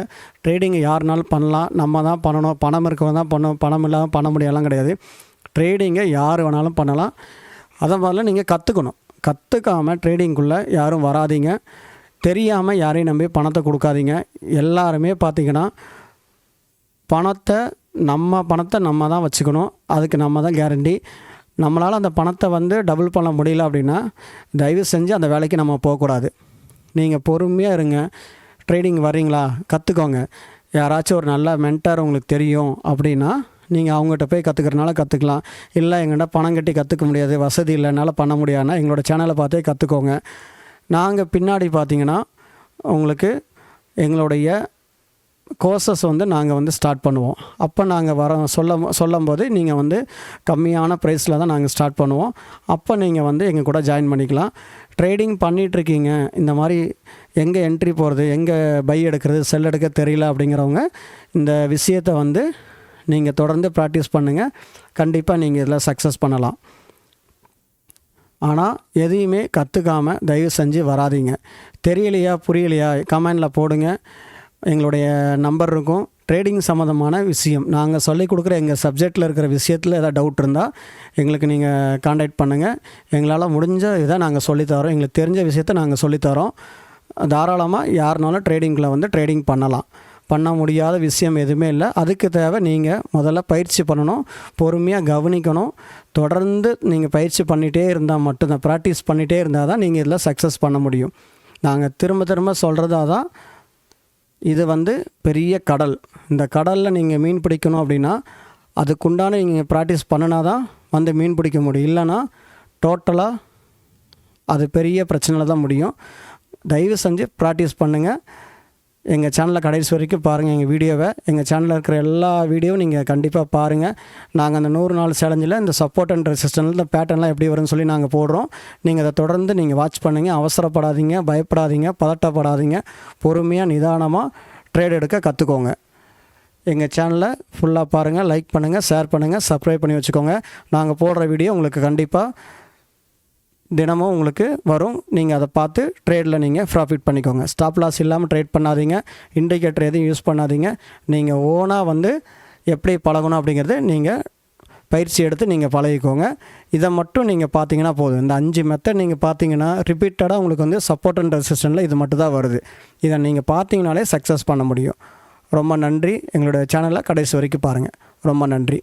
ட்ரேடிங்கை யாருனாலும் பண்ணலாம். நம்ம தான் பண்ணணும், பணம் இருக்கவங்க தான் பண்ணணும், பணம் இல்லாமல் பண்ண முடியலாம் கிடையாது. ட்ரேடிங்கை யார் வேணாலும் பண்ணலாம். அதை மாதிரிலாம் நீங்கள் கற்றுக்கணும். கற்றுக்காமல் ட்ரேடிங்குள்ளே யாரும் வராதீங்க. தெரியாமல் யாரையும் நம்பி பணத்தை கொடுக்காதீங்க. எல்லாருமே பார்த்திங்கன்னா பணத்தை நம்ம தான் வச்சுக்கணும். அதுக்கு நம்ம தான் கேரண்டி. நம்மளால் அந்த பணத்தை டபுள் பண்ண முடியல அப்படின்னா தயவு செஞ்சு அந்த வேலைக்கு நம்ம போகக்கூடாது. நீங்கள் பொறுமையாக இருங்க. ட்ரேடிங் வர்றீங்களா, கற்றுக்கோங்க. யாராச்சும் ஒரு நல்ல மென்டார் உங்களுக்கு தெரியும் அப்படின்னா நீங்கள் அவங்ககிட்ட போய் கற்றுக்கிறனால கற்றுக்கலாம். இல்லை எங்கள்கிட்ட பணம் கட்டி கற்றுக்க முடியாது, வசதி இல்லைனால பண்ண முடியாதுன்னா எங்களோட சேனலை பார்த்தே கற்றுக்கோங்க. நாங்கள் பின்னாடி பார்த்திங்கன்னா உங்களுக்கு எங்களுடைய கோர்சஸ் நாங்கள் ஸ்டார்ட் பண்ணுவோம். அப்போ நாங்கள் சொல்லும்போது நீங்கள் கம்மியான ப்ரைஸில் தான் நாங்கள் ஸ்டார்ட் பண்ணுவோம். அப்போ நீங்கள் எங்கள் கூட ஜாயின் பண்ணிக்கலாம். ட்ரேடிங் பண்ணிகிட்ருக்கீங்க, இந்த மாதிரி எங்கே என்ட்ரி போகிறது, எங்கே பை எடுக்கிறது, செல் எடுக்க தெரியல அப்படிங்கிறவங்க இந்த விஷயத்தை நீங்கள் தொடர்ந்து ப்ராக்டிஸ் பண்ணுங்கள். கண்டிப்பாக நீங்கள் இதில் சக்ஸஸ் பண்ணலாம். ஆனால் எதையுமே கற்றுக்காமல் தயவு செஞ்சு வராதீங்க. தெரியலையா புரியலையா கமெண்டில் போடுங்க. எங்களுடைய நம்பர் இருக்கும். ட்ரேடிங் சம்மந்தமான விஷயம் நாங்கள் சொல்லிக் கொடுக்குற எங்கள் சப்ஜெக்டில் இருக்கிற விஷயத்தில் ஏதாவது டவுட் இருந்தால் எங்களுக்கு நீங்கள் காண்டாக்ட் பண்ணுங்கள். எங்களால் முடிஞ்ச இதை நாங்கள் சொல்லித்தரோம். எங்களுக்கு தெரிஞ்ச விஷயத்தை நாங்கள் சொல்லித்தரோம். தாராளமாக யாருனாலும் ட்ரேடிங்கில் ட்ரேடிங் பண்ண முடியாத விஷயம் எதுவுமே இல்லை. அதுக்கு தேவை நீங்கள் முதல்ல பயிற்சி பண்ணணும், பொறுமையாக கவனிக்கணும். தொடர்ந்து நீங்கள் பயிற்சி பண்ணிகிட்டே இருந்தால் மட்டும்தான், ப்ராக்டிஸ் பண்ணிகிட்டே இருந்தால் தான் நீங்கள் இதில் சக்ஸஸ் பண்ண முடியும். நாங்கள் திரும்ப சொல்கிறதா தான், இது பெரிய கடல். இந்த கடலில் நீங்கள் மீன் பிடிக்கணும் அப்படின்னா அதுக்குண்டான நீங்கள் ப்ராக்டிஸ் பண்ணினா தான் மீன் பிடிக்க முடியும். இல்லைன்னா டோட்டலாக அது பெரிய பிரச்சனையில் தான் முடியும். தயவு செஞ்சு ப்ராக்டிஸ் பண்ணுங்கள். எங்கள் சேனலில் கடைசி வரைக்கும் பாருங்கள் எங்கள் வீடியோவை. எங்கள் சேனலில் இருக்கிற எல்லா வீடியோவும் நீங்கள் கண்டிப்பாக பாருங்கள். நாங்கள் அந்த 100 நாள் சேலஞ்சில் இந்த சப்போர்ட் அண்ட் ரெசிஸ்டன்ஸ் இந்த பேட்டர்ன்லாம் எப்படி வரும்னு சொல்லி நாங்கள் போடுறோம். நீங்கள் அதை தொடர்ந்து நீங்கள் வாட்ச் பண்ணுங்கள். அவசரப்படாதீங்க, பயப்படாதீங்க, பதட்டப்படாதீங்க. பொறுமையாக நிதானமாக ட்ரேட் எடுக்க கற்றுக்கோங்க. எங்கள் சேனலை ஃபுல்லாக பாருங்கள், லைக் பண்ணுங்கள், ஷேர் பண்ணுங்கள், சப்ஸ்கிரைப் பண்ணி வச்சுக்கோங்க. நாங்கள் போடுற வீடியோ உங்களுக்கு கண்டிப்பாக தினமும் உங்களுக்கு வரும். நீங்கள் அதை பார்த்து ட்ரேடில் நீங்கள் ப்ராஃபிட் பண்ணிக்கோங்க. ஸ்டாப் லாஸ் இல்லாமல் ட்ரேட் பண்ணாதீங்க. இண்டிகேட்டர் எதுவும் யூஸ் பண்ணாதீங்க. நீங்கள் ஓனாக எப்படி பழகணும் அப்படிங்கிறது நீங்கள் பயிற்சி எடுத்து நீங்கள் பழகிக்கோங்க. இதை மட்டும் நீங்கள் பார்த்தீங்கன்னா போதும். இந்த 5 மெத்தட் நீங்கள் பார்த்தீங்கன்னா ரிப்பீட்டடாக உங்களுக்கு சப்போர்ட் அண்ட் ரெசிஸ்டன்ஸில் இது மட்டும் தான் வருது. இதை நீங்கள் பார்த்தீங்கனாலே சக்ஸஸ் பண்ண முடியும். ரொம்ப நன்றி. எங்களுடைய சேனலை கடைசி வரைக்கும் பாருங்கள். ரொம்ப நன்றி.